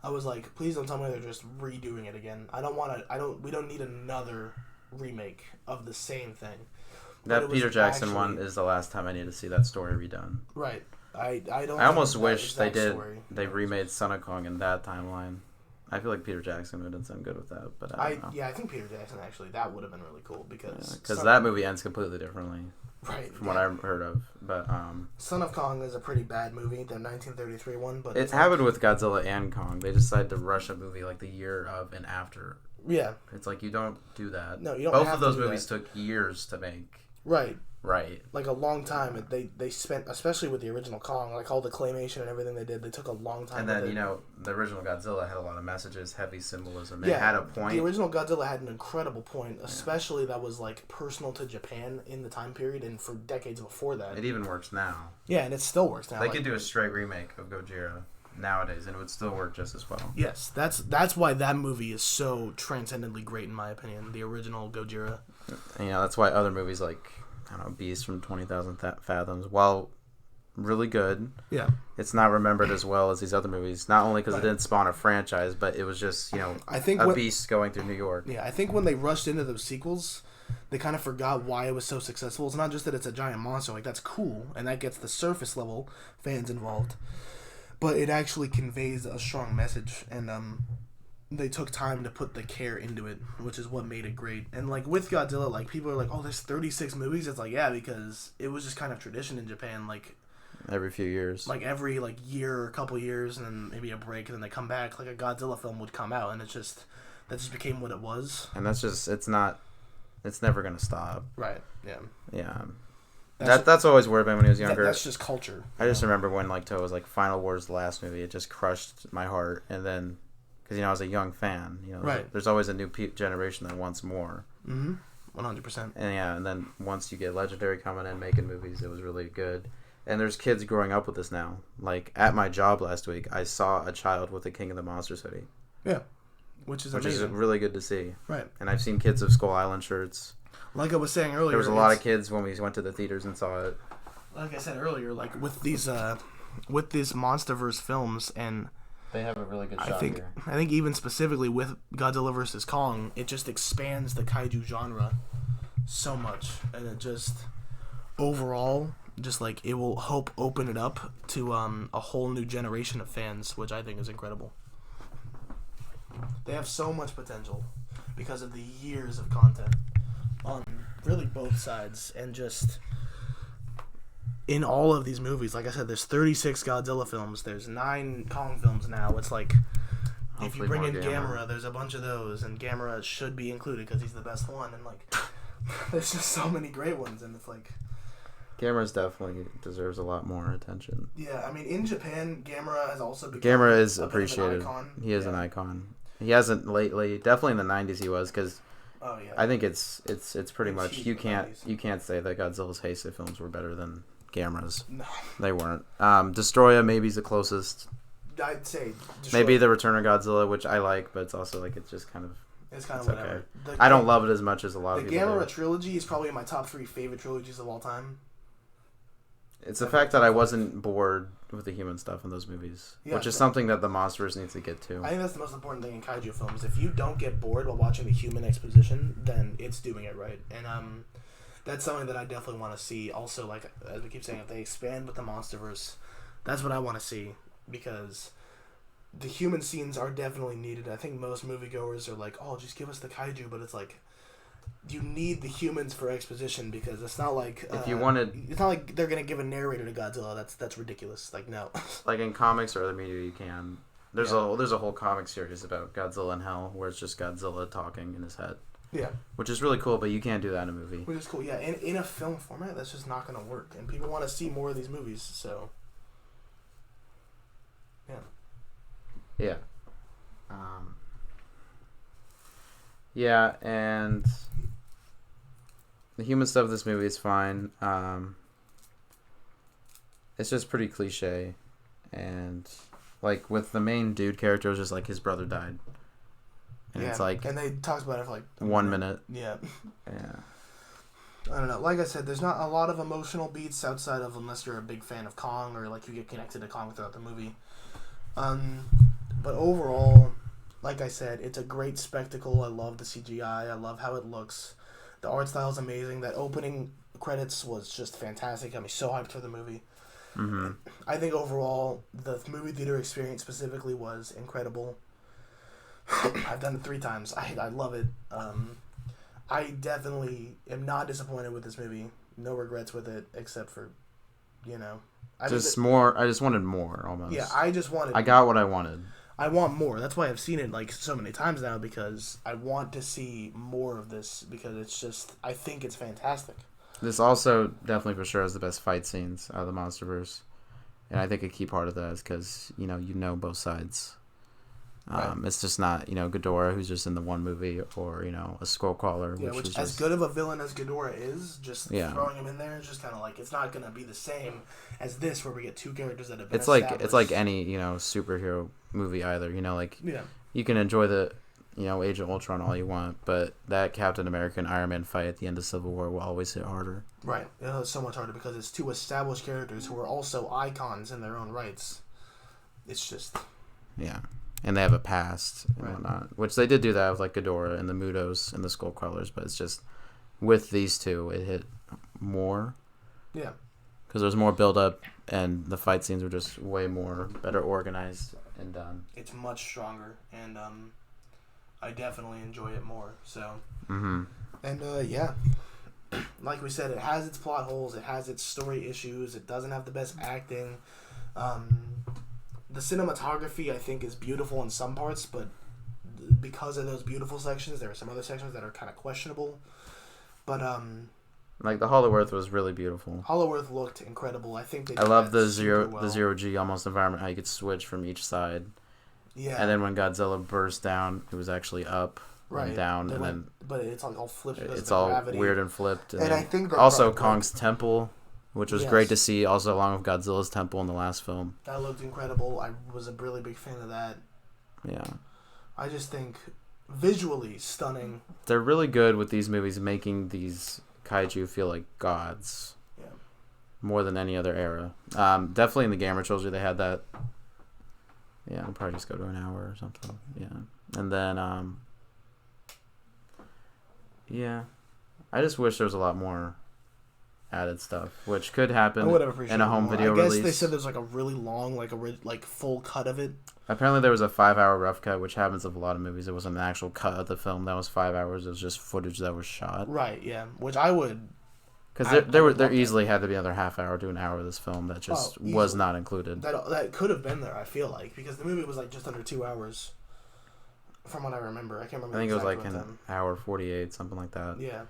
I was like, please don't tell me they're just redoing it again. We don't need another remake of the same thing. That Peter Jackson one is the last time I need to see that story redone. Right. I almost wish they remade Son of Kong in that timeline. I feel like Peter Jackson would have done good with that, but I don't know. Yeah, I think Peter Jackson actually, that would have been really cool, because that movie ends completely differently. Right. From what I've heard of, but Son of Kong is a pretty bad movie, the 1933 one, but it happened with Godzilla and Kong. They decided to rush a movie like the year of and after. Yeah. It's like you don't do that. No, you don't. Both of those movies took years to make. Right. Right. Like a long time. They spent, especially with the original Kong, like all the claymation and everything they did, they took a long time. And then, the original Godzilla had a lot of messages, heavy symbolism. It had a point. The original Godzilla had an incredible point, especially that was like personal to Japan in the time period and for decades before that. It even works now. Yeah, and it still works now. They could do a straight remake of Gojira nowadays and it would still work just as well. Yes, that's why that movie is so transcendently great in my opinion, the original Gojira. That's why other movies like Beast from 20,000 Fathoms, while really good, it's not remembered as well as these other movies. Not only because it didn't spawn a franchise, but it was just I think beast going through New York. Yeah, I think when they rushed into those sequels, they kind of forgot why it was so successful. It's not just that it's a giant monster, like that's cool, and that gets the surface level fans involved, but it actually conveys a strong message, and they took time to put the care into it, which is what made it great. And like with Godzilla, like people are like, oh, there's 36 movies. It's like, yeah, because it was just kind of tradition in Japan, like every few years, like every year or a couple years, and then maybe a break, and then they come back. Like a Godzilla film would come out, and that just became what it was. And it's never gonna stop. Right. Yeah. Yeah. That's always worried me when he was younger. That's just culture. I just remember when Toho was like Final War's the last movie. It just crushed my heart, and then. Because, I was a young fan. There's always a new generation that wants more. Mm-hmm. 100%. And then once you get Legendary coming in, making movies, it was really good. And there's kids growing up with this now. Like, at my job last week, I saw a child with a King of the Monsters hoodie. Yeah. Which is amazing. Really good to see. Right. And I've seen kids with Skull Island shirts. Like I was saying earlier. There was a lot of kids when we went to the theaters and saw it. Like I said earlier, like, with these MonsterVerse films and... They have a really good shot here. I think even specifically with Godzilla vs. Kong, it just expands the kaiju genre so much. And it just, overall, just like, it will open it up to a whole new generation of fans, which I think is incredible. They have so much potential because of the years of content on really both sides. And just... in all of these movies, like I said, there's 36 Godzilla films. There's 9 Kong films now. It's like, hopefully if you bring in Gamera, there's a bunch of those, and Gamera should be included because he's the best one. And like, there's just so many great ones, and it's like, Gamera definitely deserves a lot more attention. Yeah, I mean, in Japan, Gamera has also become Gamera is a bit of an appreciated. icon. He is an icon. He hasn't lately. Definitely in the '90s he was, because I think it's pretty much you can't say that Godzilla's Heisei films were better than Gamera's. No, they weren't. Destroya maybe is the closest. I'd say maybe the Return of Godzilla, which I like, but it's also like it's just kind of. It's kind of whatever. Okay. I don't love it as much as a lot of people. The Gamera trilogy is probably my top 3 favorite trilogies of all time. It's the fact that I wasn't bored with the human stuff in those movies, which is something that the MonsterVerse needs to get to. I think that's the most important thing in kaiju films. If you don't get bored while watching the human exposition, then it's doing it right. And that's something that I definitely want to see. Also, like as we keep saying, if they expand with the MonsterVerse, that's what I want to see, because the human scenes are definitely needed. I think most moviegoers are like, "Oh, just give us the kaiju," but it's like you need the humans for exposition, because it's not like if you wanted, it's not like they're gonna give a narrator to Godzilla. That's ridiculous. Like no, like in comics or other media, you can. There's a whole comic series about Godzilla in Hell where it's just Godzilla talking in his head. Yeah, which is really cool, but you can't do that in a movie. Which is cool. Yeah, in a film format, that's just not gonna work, and people want to see more of these movies. So yeah. Yeah. Yeah, and the human stuff of this movie is fine. It's just pretty cliche, and like with the main dude character, it was just like his brother died, and it's like, and they talked about it for like 1 minute. Yeah. Yeah. I don't know. Like I said, there's not a lot of emotional beats outside of, unless you're a big fan of Kong or like you get connected to Kong throughout the movie. But overall, like I said, it's a great spectacle. I love the CGI. I love how it looks. The art style is amazing. That opening credits was just fantastic. Got me so hyped for the movie. Mm-hmm. I think overall, the movie theater experience specifically was incredible. I've done it 3 times. I love it. I definitely am not disappointed with this movie. No regrets with it, except for, I just wanted more, almost. Yeah, I got what I wanted. I want more. That's why I've seen it like so many times now, because I want to see more of this, because it's just, I think it's fantastic. This also definitely for sure has the best fight scenes out of the MonsterVerse. And I think a key part of that is because, you know both sides. Right. It's just not, Ghidorah, who's just in the one movie, or, a Skullcrawler. Yeah, which as good of a villain as Ghidorah is, just throwing him in there is just kind of like, it's not going to be the same as this, where we get 2 characters that have been established. It's like any, superhero movie either, you can enjoy the, Age of Ultron all you want, but that Captain America and Iron Man fight at the end of Civil War will always hit harder. Right. It's so much harder because it's 2 established characters who are also icons in their own rights. It's just... Yeah. And they have a past and whatnot, which they did do that with like Ghidorah and the Mutos and the Skullcrawlers, but it's just with these 2, it hit more. Yeah. Because there's more build up, and the fight scenes were just way more better organized and done. It's much stronger, and I definitely enjoy it more. So. Mm-hmm. And yeah, like we said, it has its plot holes, it has its story issues, it doesn't have the best acting. The cinematography, I think, is beautiful in some parts, but because of those beautiful sections, there are some other sections that are kind of questionable. But like the Hollow Earth was really beautiful. Hollow Earth looked incredible. I think I love the zero G almost environment, how you could switch from each side. Yeah. And then when Godzilla burst down, it was actually up and down, and then but it's all flipped because it's of the all gravity. weird and flipped. And I think that also Kong's temple, which was great to see, also along with Godzilla's temple in the last film. That looked incredible. I was a really big fan of that. Yeah. I just think visually stunning. They're really good with these movies making these kaiju feel like gods. Yeah. More than any other era. Definitely in the Gamera trilogy they had that. Yeah, I'll probably just go to an hour or something. Yeah. And then, yeah. I just wish there was a lot more added stuff, which could happen in a home video release. I guess they said there's like a really long, like full cut of it. Apparently there was a 5-hour rough cut, which happens with a lot of movies. It wasn't an actual cut of the film that was 5 hours. It was just footage that was shot. Right, yeah. Which I would... Because there easily had to be another half hour to an hour of this film that just was not included. That could have been there, I feel like, because the movie was like just under 2 hours, from what I remember. I can't remember. I think it was like an hour 48, something like that. Yeah,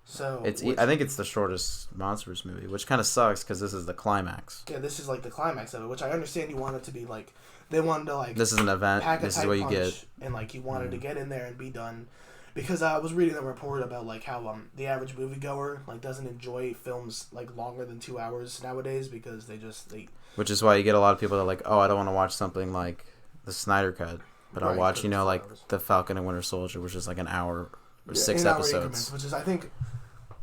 So I think it's the shortest MonsterVerse movie, which kind of sucks because this is the climax. Yeah, this is like the climax of it, which I understand you want it to be like they wanted to like this is an event. This is what you get, and like you wanted to get in there and be done. Because I was reading a report about like how the average moviegoer like doesn't enjoy films like longer than 2 hours nowadays because they which is why you get a lot of people that are like, oh, I don't want to watch something like the Snyder Cut, but I'll watch like hours. The Falcon and Winter Soldier, which is like an hour or 6 episodes, which is I think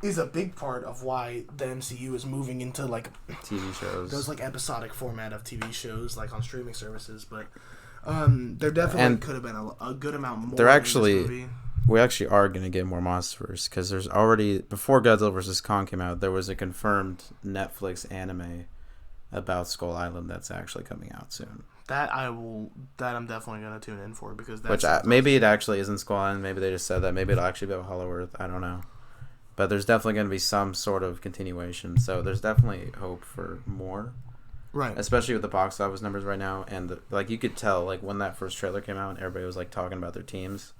is a big part of why the MCU is moving into like TV shows. Those like episodic format of TV shows like on streaming services, but there definitely could have been a good amount more. We actually are going to get more MonsterVerse because there's already, before Godzilla vs. Kong came out, there was a confirmed Netflix anime about Skull Island that's actually coming out soon. That I'm definitely going to tune in for because maybe it actually isn't Skull Island. Maybe they just said that. Maybe it'll actually be about Hollow Earth. I don't know. But there's definitely going to be some sort of continuation. So there's definitely hope for more. Right. Especially with the box office numbers right now. And you could tell like when that first trailer came out and everybody was like talking about their teams.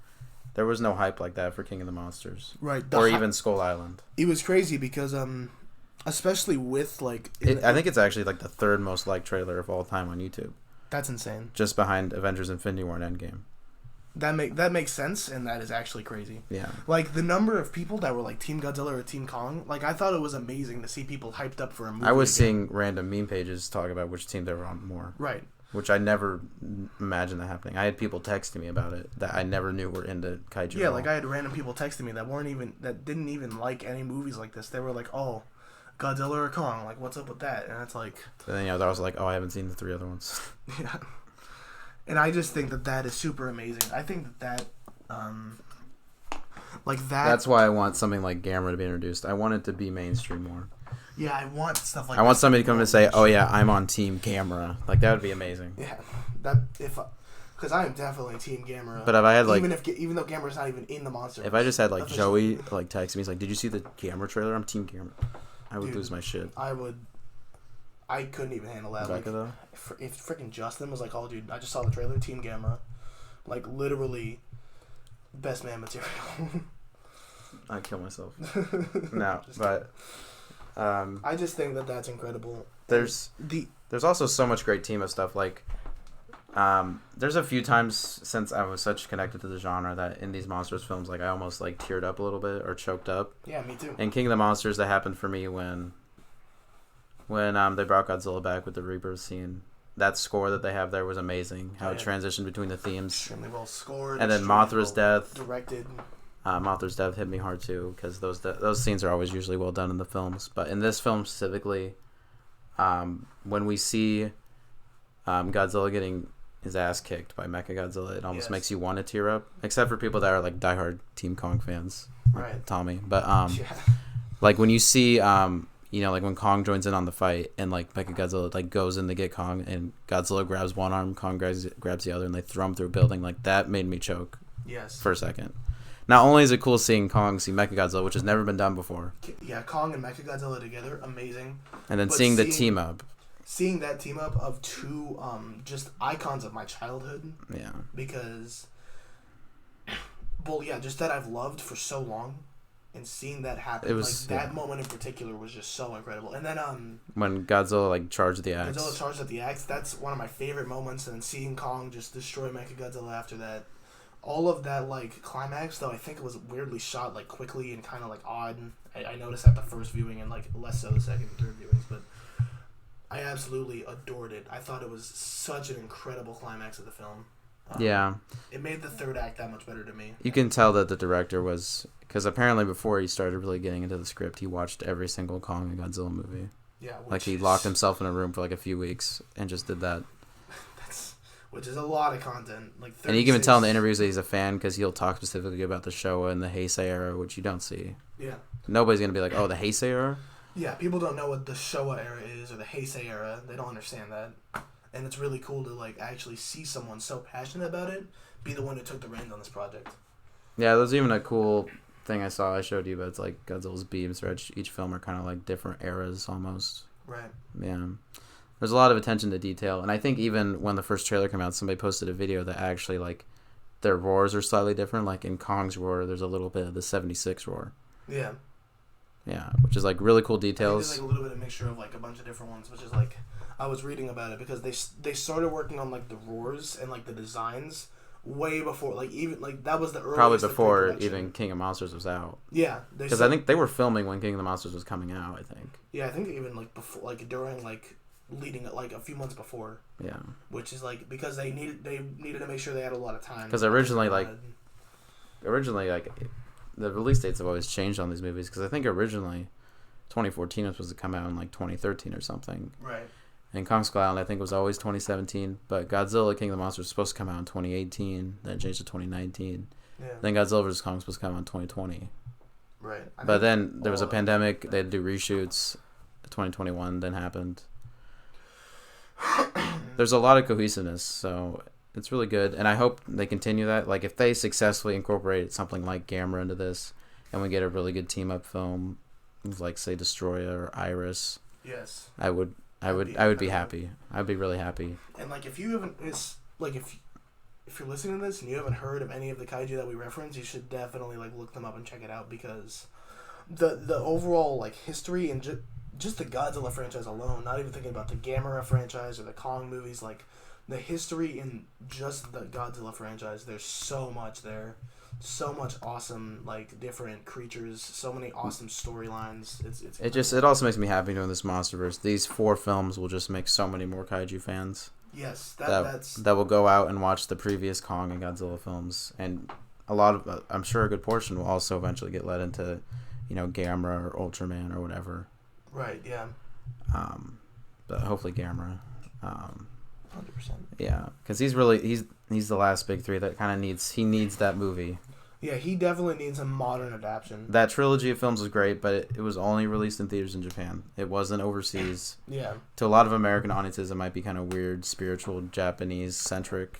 There was no hype like that for King of the Monsters. Right. Or even Skull Island. It was crazy because, especially with, like... I think it's actually, like, the third most liked trailer of all time on YouTube. That's insane. Just behind Avengers Infinity War and Endgame. That makes sense, and that is actually crazy. Yeah. Like, the number of people that were, like, Team Godzilla or Team Kong, like, I thought it was amazing to see people hyped up for a movie. I was seeing random meme pages talk about which team they were on more. Right. Which I never imagined that happening. I had people texting me about it that I never knew were into Kaiju. Yeah, like I had random people texting me that didn't even like any movies like this. They were like, "Oh, Godzilla or Kong? Like, what's up with that?" And it's like, and then I was like, "Oh, I haven't seen the 3 other ones." Yeah, and I just think that is super amazing. I think that That's why I want something like Gamera to be introduced. I want it to be mainstream more. Yeah, I want stuff like. I want somebody to come and say, "Oh yeah, I'm on Team Gamera." Like that would be amazing. Yeah, because I am definitely Team Gamera. But if I had like, even though Gamera's not even in the monster. If I just had like Joey like text me, he's like, "Did you see the Gamera trailer? I'm Team Gamera." I would lose my shit. I couldn't even handle that. Becca, though? If freaking Justin was like, "Oh, dude, I just saw the trailer, Team Gamera," like literally, best man material. I'd kill myself. No, but. I just think that's incredible. There's also so much great team of stuff. Like, there's a few times since I was such connected to the genre that in these Monsters films, like I almost like teared up a little bit or choked up. Yeah, me too. In King of the Monsters, that happened for me when they brought Godzilla back with the rebirth scene. That score that they have there was amazing. How it transitioned between the themes. Extremely well scored. And then Mothra's death. Directed. Mothra's death hit me hard too because those scenes are always usually well done in the films, but in this film specifically, when we see Godzilla getting his ass kicked by Mechagodzilla, it almost makes you want to tear up. Except for people that are like diehard Team Kong fans, like Tommy. But like when you see like when Kong joins in on the fight and like Mechagodzilla like goes in to get Kong and Godzilla grabs one arm, Kong grabs the other, and they throw him through a building. Like that made me choke. Yes. For a second. Not only is it cool seeing Kong see Mechagodzilla, which has never been done before. Yeah, Kong and Mechagodzilla together, amazing. And then seeing the team up. Seeing that team up of two just icons of my childhood. Yeah. Because, well, yeah, just that I've loved for so long. And seeing that happen, that moment in particular was just so incredible. And then when Godzilla like charged the axe. Godzilla charged at the axe. That's one of my favorite moments. And then seeing Kong just destroy Mechagodzilla after that. All of that, like, climax, though, I think it was weirdly shot, like, quickly and kind of, like, odd. I noticed at the first viewing and, like, less so the second and third viewings, but I absolutely adored it. I thought it was such an incredible climax of the film. Yeah. It made the third act that much better to me. You can tell that the director was... Because apparently before he started really getting into the script, he watched every single Kong and Godzilla movie. Yeah. Like, he locked himself in a room for, like, a few weeks and just did that. Which is a lot of content. Like 36. And you can even tell in the interviews that he's a fan because he'll talk specifically about the Showa and the Heisei era, which you don't see. Yeah. Nobody's going to be like, oh, the Heisei era? Yeah, people don't know what the Showa era is or the Heisei era. They don't understand that. And it's really cool to like actually see someone so passionate about it be the one who took the reins on this project. Yeah, there's even a cool thing I showed you, but it's like Godzilla's beams for each film are kind of like different eras almost. Right. Yeah. There's a lot of attention to detail, and I think even when the first trailer came out, somebody posted a video that actually, like, their roars are slightly different. Like, in Kong's roar, there's a little bit of the 76 roar. Yeah. Yeah, which is like really cool I think details. there's like a little bit of mixture of like a bunch of different ones, which is like I was reading about it because they started working on like the roars and like the designs way before, like even like that was the earliest. Probably before even King of Monsters was out. Yeah, because I think they were filming when King of the Monsters was coming out. I think. Yeah, I think even like before, like during like leading it, like a few months before. Yeah. Which is like because they needed to make sure they had a lot of time. Because originally like the release dates have always changed on these movies. Because I think originally 2014 was supposed to come out in like 2013 or something. Right. And Kong Skull Island, I think, was always 2017. But Godzilla, King of the Monsters was supposed to come out in 2018. Then changed to 2019. Yeah. Then Godzilla vs. Kong was supposed to come out in 2020. Right. But then there was a pandemic. They had to do reshoots. 2021 then happened. There's a lot of cohesiveness, so it's really good. And I hope they continue that. Like, if they successfully incorporate something like Gamera into this, and we get a really good team-up film, with like, say, Destroyer or Iris. Yes. I would be happy. I'd be really happy. And like if you haven't, it's like if you're listening to this and you haven't heard of any of the kaiju that we reference, you should definitely like look them up and check it out because the overall like history and just the Godzilla franchise alone, not even thinking about the Gamera franchise or the Kong movies, like the history in just the Godzilla franchise, there's so much there. So much awesome, like, different creatures, so many awesome storylines. It also makes me happy doing this MonsterVerse. These 4 films will just make so many more kaiju fans. Yes, that will go out and watch the previous Kong and Godzilla films, and a lot of, I'm sure a good portion will also eventually get led into, Gamera or Ultraman or whatever. Right. Yeah. But hopefully Gamera. 100%. Yeah, because he's the last big 3 that kind of needs that movie. Yeah, he definitely needs a modern adaptation. That trilogy of films was great, but it was only released in theaters in Japan. It wasn't overseas. Yeah. To a lot of American audiences, it might be kind of weird, spiritual, Japanese-centric.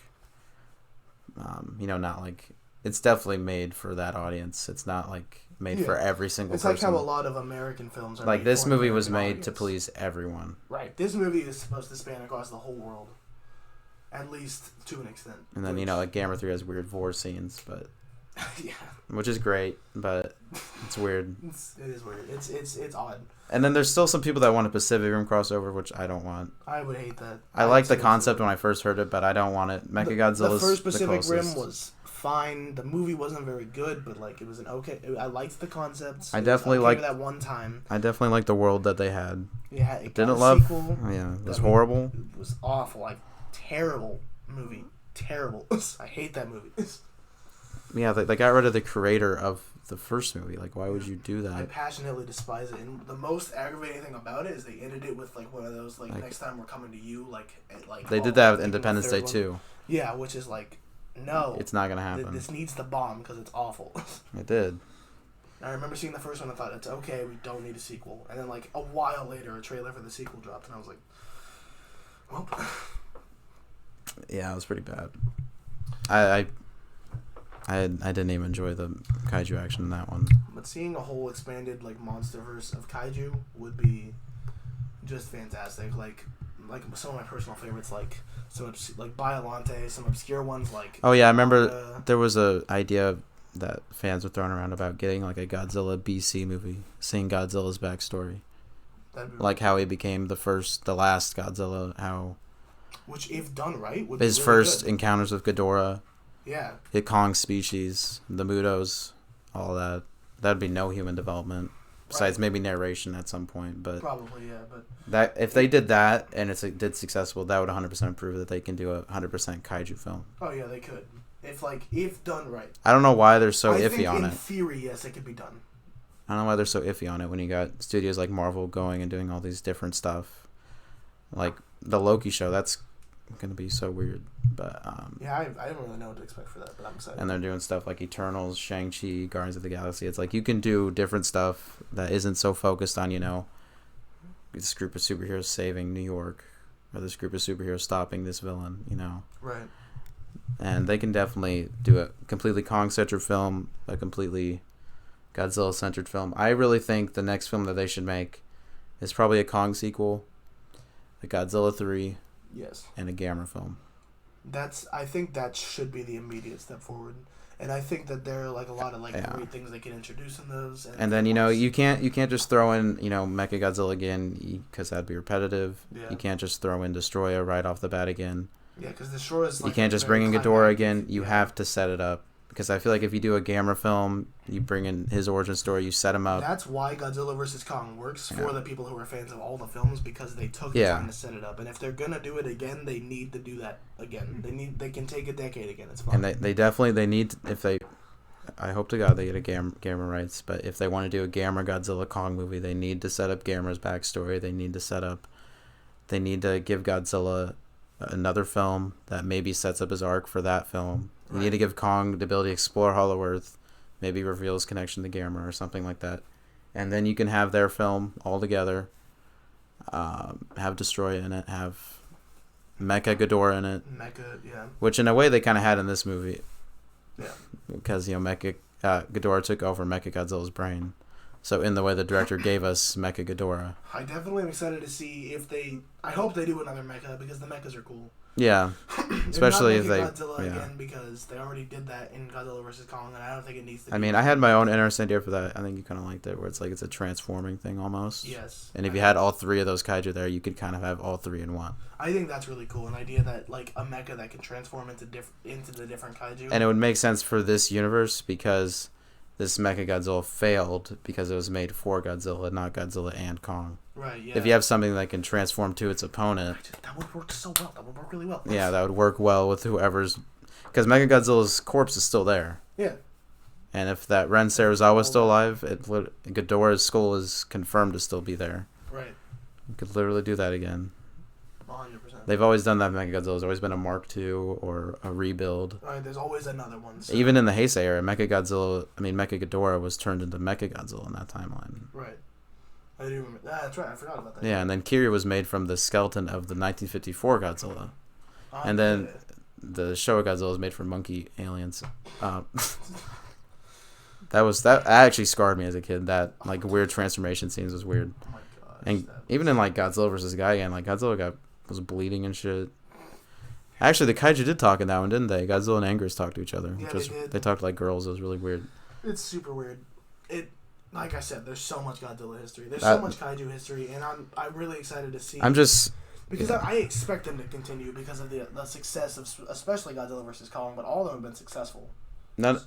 Not like... It's definitely made for that audience. It's not like made for every single person. It's like how a lot of American films are like, this movie was made audience. To please everyone. Right. This movie is supposed to span across the whole world. At least to an extent. And then, like Gamera 3 has weird vor scenes, but... Yeah. Which is great, but it's weird. It is weird. It's odd. And then there's still some people that want a Pacific Rim crossover, which I don't want. I would hate that. I liked the concept when I first heard it, but I don't want it. Mechagodzilla. The first Pacific Rim was fine. The movie wasn't very good, but like it was an okay. I liked the concepts. I definitely liked that one time. I definitely liked the world that they had. Yeah, it didn't got a love. Sequel. Yeah, it was horrible. It was awful. Like terrible movie. Terrible. I hate that movie. Yeah, they got rid of the creator of the first movie. Like, why would you do that? I passionately despise it. And the most aggravating thing about it is they ended it with like one of those like next time we're coming to you like they did that with Independence Day too. Yeah, which is like no, it's not gonna happen. This needs to bomb because it's awful. It did. I remember seeing the first one and thought it's okay, we don't need a sequel. And then like a while later, a trailer for the sequel dropped, and I was like, well. Yeah, it was pretty bad. I didn't even enjoy the kaiju action in that one. But seeing a whole expanded like MonsterVerse of kaiju would be just fantastic. Like some of my personal favorites, like like Biollante, some obscure ones like. Oh yeah, I remember there was a idea that fans were throwing around about getting like a Godzilla BC movie, seeing Godzilla's backstory, like how he became the last Godzilla, how. Which, if done right, would his be really first good. encounters with Ghidorah. Yeah. The Kong species, the Mutos, all that. That'd be no human development. Besides maybe narration at some point, but probably but that if they did that and it did successful, that would 100% prove that they can do a 100% kaiju film. Oh yeah, they could. If done right. I don't know why they're so iffy on it. In theory, yes, it could be done. I don't know why they're so iffy on it when you got studios like Marvel going and doing all these different stuff. Like the Loki show, that's gonna be so weird, but yeah, I don't really know what to expect for that, but I'm excited. And they're doing stuff like Eternals, Shang-Chi, Guardians of the Galaxy. It's like you can do different stuff that isn't so focused on this group of superheroes saving New York or this group of superheroes stopping this villain, Right. And they can definitely do a completely Kong-centered film, a completely Godzilla-centered film. I really think the next film that they should make is probably a Kong sequel, a Godzilla 3. Yes. And a Gamera film. I think that should be the immediate step forward. And I think that there are like a lot of like great things they can introduce in those. And then you can't just throw in Mechagodzilla again because that'd be repetitive. Yeah. You can't just throw in Destroyer right off the bat again. Yeah, because Destroyer's like you can't just bring in Ghidorah again. You have to set it up. Because I feel like if you do a Gamera film, you bring in his origin story, you set him up. That's why Godzilla vs. Kong works for the people who are fans of all the films, because they took the time to set it up. And if they're gonna do it again, they need to do that again. They can take a decade again. It's fine. And they definitely need, if they, I hope to God they get a Gamera rights. But if they want to do a Gamera Godzilla Kong movie, they need to set up Gamera's backstory. They need to give Godzilla another film that maybe sets up his arc for that film. You need to give Kong the ability to explore Hollow Earth, maybe reveal his connection to Gamera or something like that. And then you can have their film all together, have Destroy in it, have Mechagodzilla in it. Which in a way they kind of had in this movie. Yeah. Because, Ghidorah took over Mechagodzilla's brain. So in the way the director gave us Mechagodzilla. I definitely am excited to see if I hope they do another Mecha, because the Mechas are cool. Yeah, especially if they Godzilla again, because they already did that in Godzilla vs. Kong, and I don't think it needs to. I mean, I had my own interesting idea for that. I think you kind of liked it, where it's like it's a transforming thing almost. Yes. And if you had all three of those kaiju there, you could kind of have all three in one. I think that's really cool, an idea that like a mecha that can transform into the different kaiju. And it would make sense for this universe because this Mechagodzilla failed because it was made for Godzilla, not Godzilla and Kong. Right, yeah. If you have something that can transform to its opponent... That would work so well. That would work really well. Yeah, that would work well with whoever's... Because Mechagodzilla's corpse is still there. Yeah. And if that Ren Serizawa is still alive, Ghidorah's skull is confirmed to still be there. Right. You could literally do that again. 100%. They've always done that. Mechagodzilla's always been a Mark II or a rebuild. Right, there's always another one. So. Even in the Heisei era, Mechagodzilla was turned into Mechagodzilla in that timeline. Right. I do remember. That's right. I forgot about that. Yeah, and then Kiryu was made from the skeleton of the 1954 Godzilla. And then the Showa Godzilla was made from monkey aliens. That actually scarred me as a kid. That like weird transformation scenes was weird. Oh my gosh. And even in like Godzilla vs. Gigan, like Godzilla was bleeding and shit. Actually, the kaiju did talk in that one, didn't they? Godzilla and Anguirus talked to each other. Yeah, they talked like girls. It was really weird. It's super weird. Like I said, there's so much Godzilla history. There's so much kaiju history, and I'm really excited to see. Because I expect them to continue because of the success of especially Godzilla vs. Kong, but all of them have been successful. I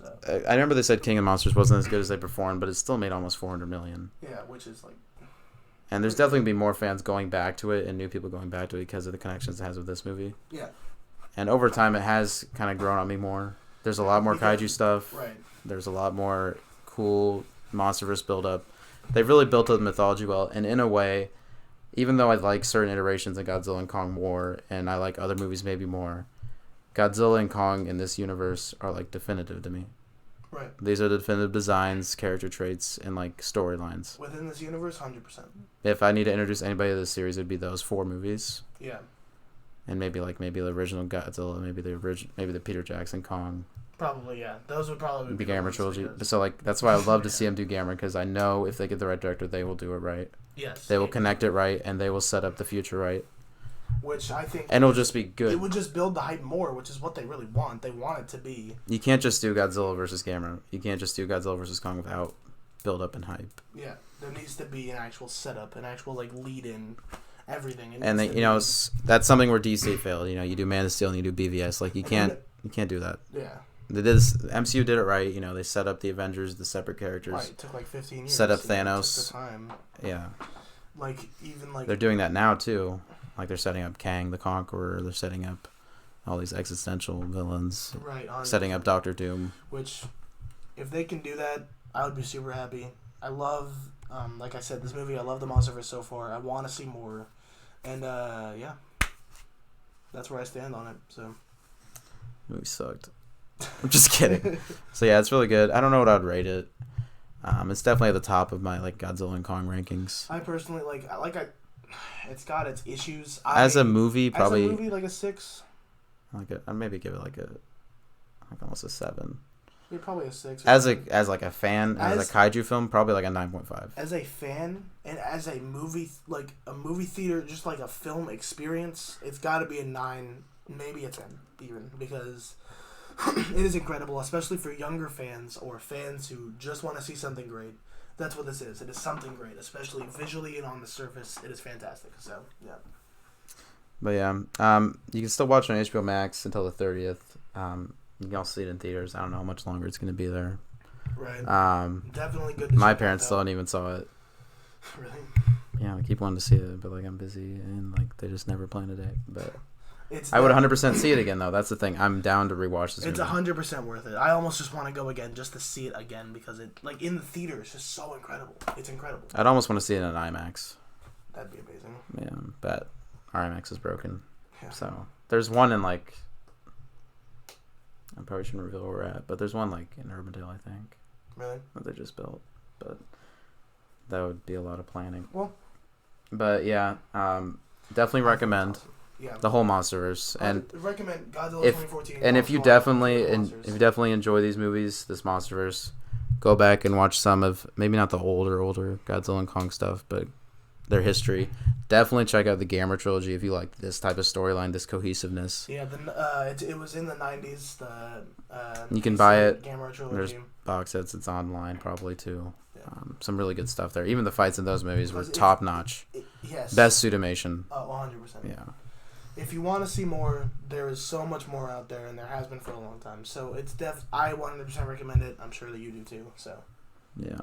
remember they said King of Monsters wasn't as good as they performed, but it still made almost $400 million. Yeah, which is like. And there's definitely gonna be more fans going back to it and new people going back to it because of the connections it has with this movie. Yeah. And over time, it has kind of grown on me more. There's a lot more kaiju stuff. Right. There's a lot more cool MonsterVerse build-up. They've really built up the mythology well, and in a way, even though I like certain iterations of Godzilla and Kong more, and I like other movies maybe more, Godzilla and Kong in this universe are like definitive to me. Right. These are the definitive designs, character traits, and like storylines. Within this universe, 100%. If I need to introduce anybody to this series, it'd be those 4 movies. Yeah. And maybe the original Godzilla, maybe the Peter Jackson Kong. Probably, yeah. Those would probably be Gamera trilogy. So like that's why I'd love to see them do Gamera, because I know if they get the right director, they will do it right. Yes. They will connect it right, and they will set up the future right. Which I think... And it'll just be good. It would just build the hype more, which is what they really want. They want it to be... You can't just do Godzilla versus Gamera. You can't just do Godzilla versus Kong without build up and hype. Yeah. There needs to be an actual setup, an actual like lead-in, everything. And they, that's something where DC failed. You do Man of Steel and you do BVS. Like you can't do that. Yeah. MCU did it right. They set up the Avengers, the separate characters. Right. It took like 15 years. Set up Thanos. It took the time. Yeah. Like even like they're doing that now too. Like they're setting up Kang the Conqueror. They're setting up all these existential villains. Right. Setting up Doctor Doom. Which, if they can do that, I would be super happy. I love, like I said, this movie. I love the MonsterVerse so far. I want to see more, and yeah, that's where I stand on it. So, movie sucked. I'm just kidding. So yeah, it's really good. I don't know what I'd rate it. It's definitely at the top of my like Godzilla and Kong rankings. I personally it's got its issues. As a movie, probably like a 6. I'd maybe give it like almost a 7. You're probably a 6. As a fan, as a kaiju film, probably like a 9.5. As a fan and as a movie, like a movie theater, just like a film experience, it's got to be a 9, maybe a 10 even, because It is incredible, especially for younger fans or fans who just want to see something great. That's what this is. It is something great, especially visually and on the surface. It is fantastic. So, yeah. But yeah, you can still watch it on HBO Max until the 30th. You can also see it in theaters. I don't know how much longer it's going to be there. Right. Definitely good to My check parents out, still haven't even saw it. Really? Yeah, I keep wanting to see it, but like I'm busy and like they just never plan a date. But It's I would 100% see it again though. That's the thing. I'm down to rewatch this It's movie. 100% worth it. I almost just want to go again just to see it again because it, like, in the theater, it's just so incredible. It's incredible. I'd almost want to see it in IMAX. That'd be amazing. Yeah, but our IMAX is broken. Yeah. So there's one in like, I probably shouldn't reveal where we're at, but there's one like in Urbandale, I think. Really? That they just built, but that would be a lot of planning. Well, but yeah, definitely recommend yeah. the whole MonsterVerse, and recommend Godzilla if 2014. and if you definitely enjoy these movies, this MonsterVerse, go back and watch some of maybe not the older Godzilla and Kong stuff, but their history. Definitely check out the Gamera trilogy if you like this type of storyline, this cohesiveness. Yeah, it was in the 90s. You can buy it. Gamera trilogy. There's box sets. It's online probably too. Yeah. Some really good stuff there. Even the fights in those movies were top notch. Yes. Best suitimation. Oh, 100%. Yeah. If you want to see more, there is so much more out there, and there has been for a long time. So it's I 100% recommend it. I'm sure that you do too. So. Yeah.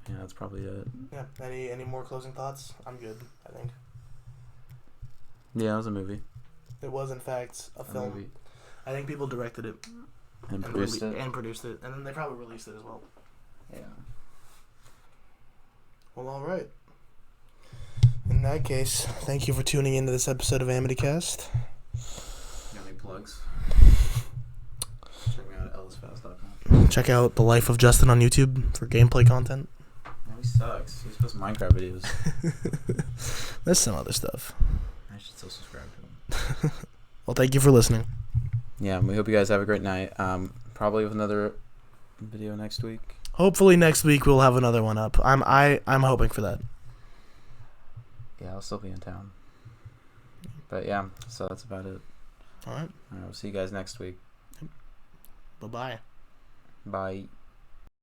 Yeah, that's probably it. Yeah. Any more closing thoughts? I'm good, I think. Yeah, it was a movie. It was, in fact, a film. Movie. I think people directed it. And produced it. And produced it. And then they probably released it as well. Yeah. Well, all right. In that case, thank you for tuning into this episode of AmityCast. Got any plugs? Check me out at ellisfast.com. Check out The Life of Justin on YouTube for gameplay content. No, he sucks. He's supposed to Minecraft videos. There's some other stuff. I should still subscribe to him. Well, thank you for listening. Yeah, we hope you guys have a great night. Probably with another video next week. Hopefully next week we'll have another one up. I'm hoping for that. Yeah, I'll still be in town. But yeah, so that's about it. All right. We'll see you guys next week. Bye-bye. Bye.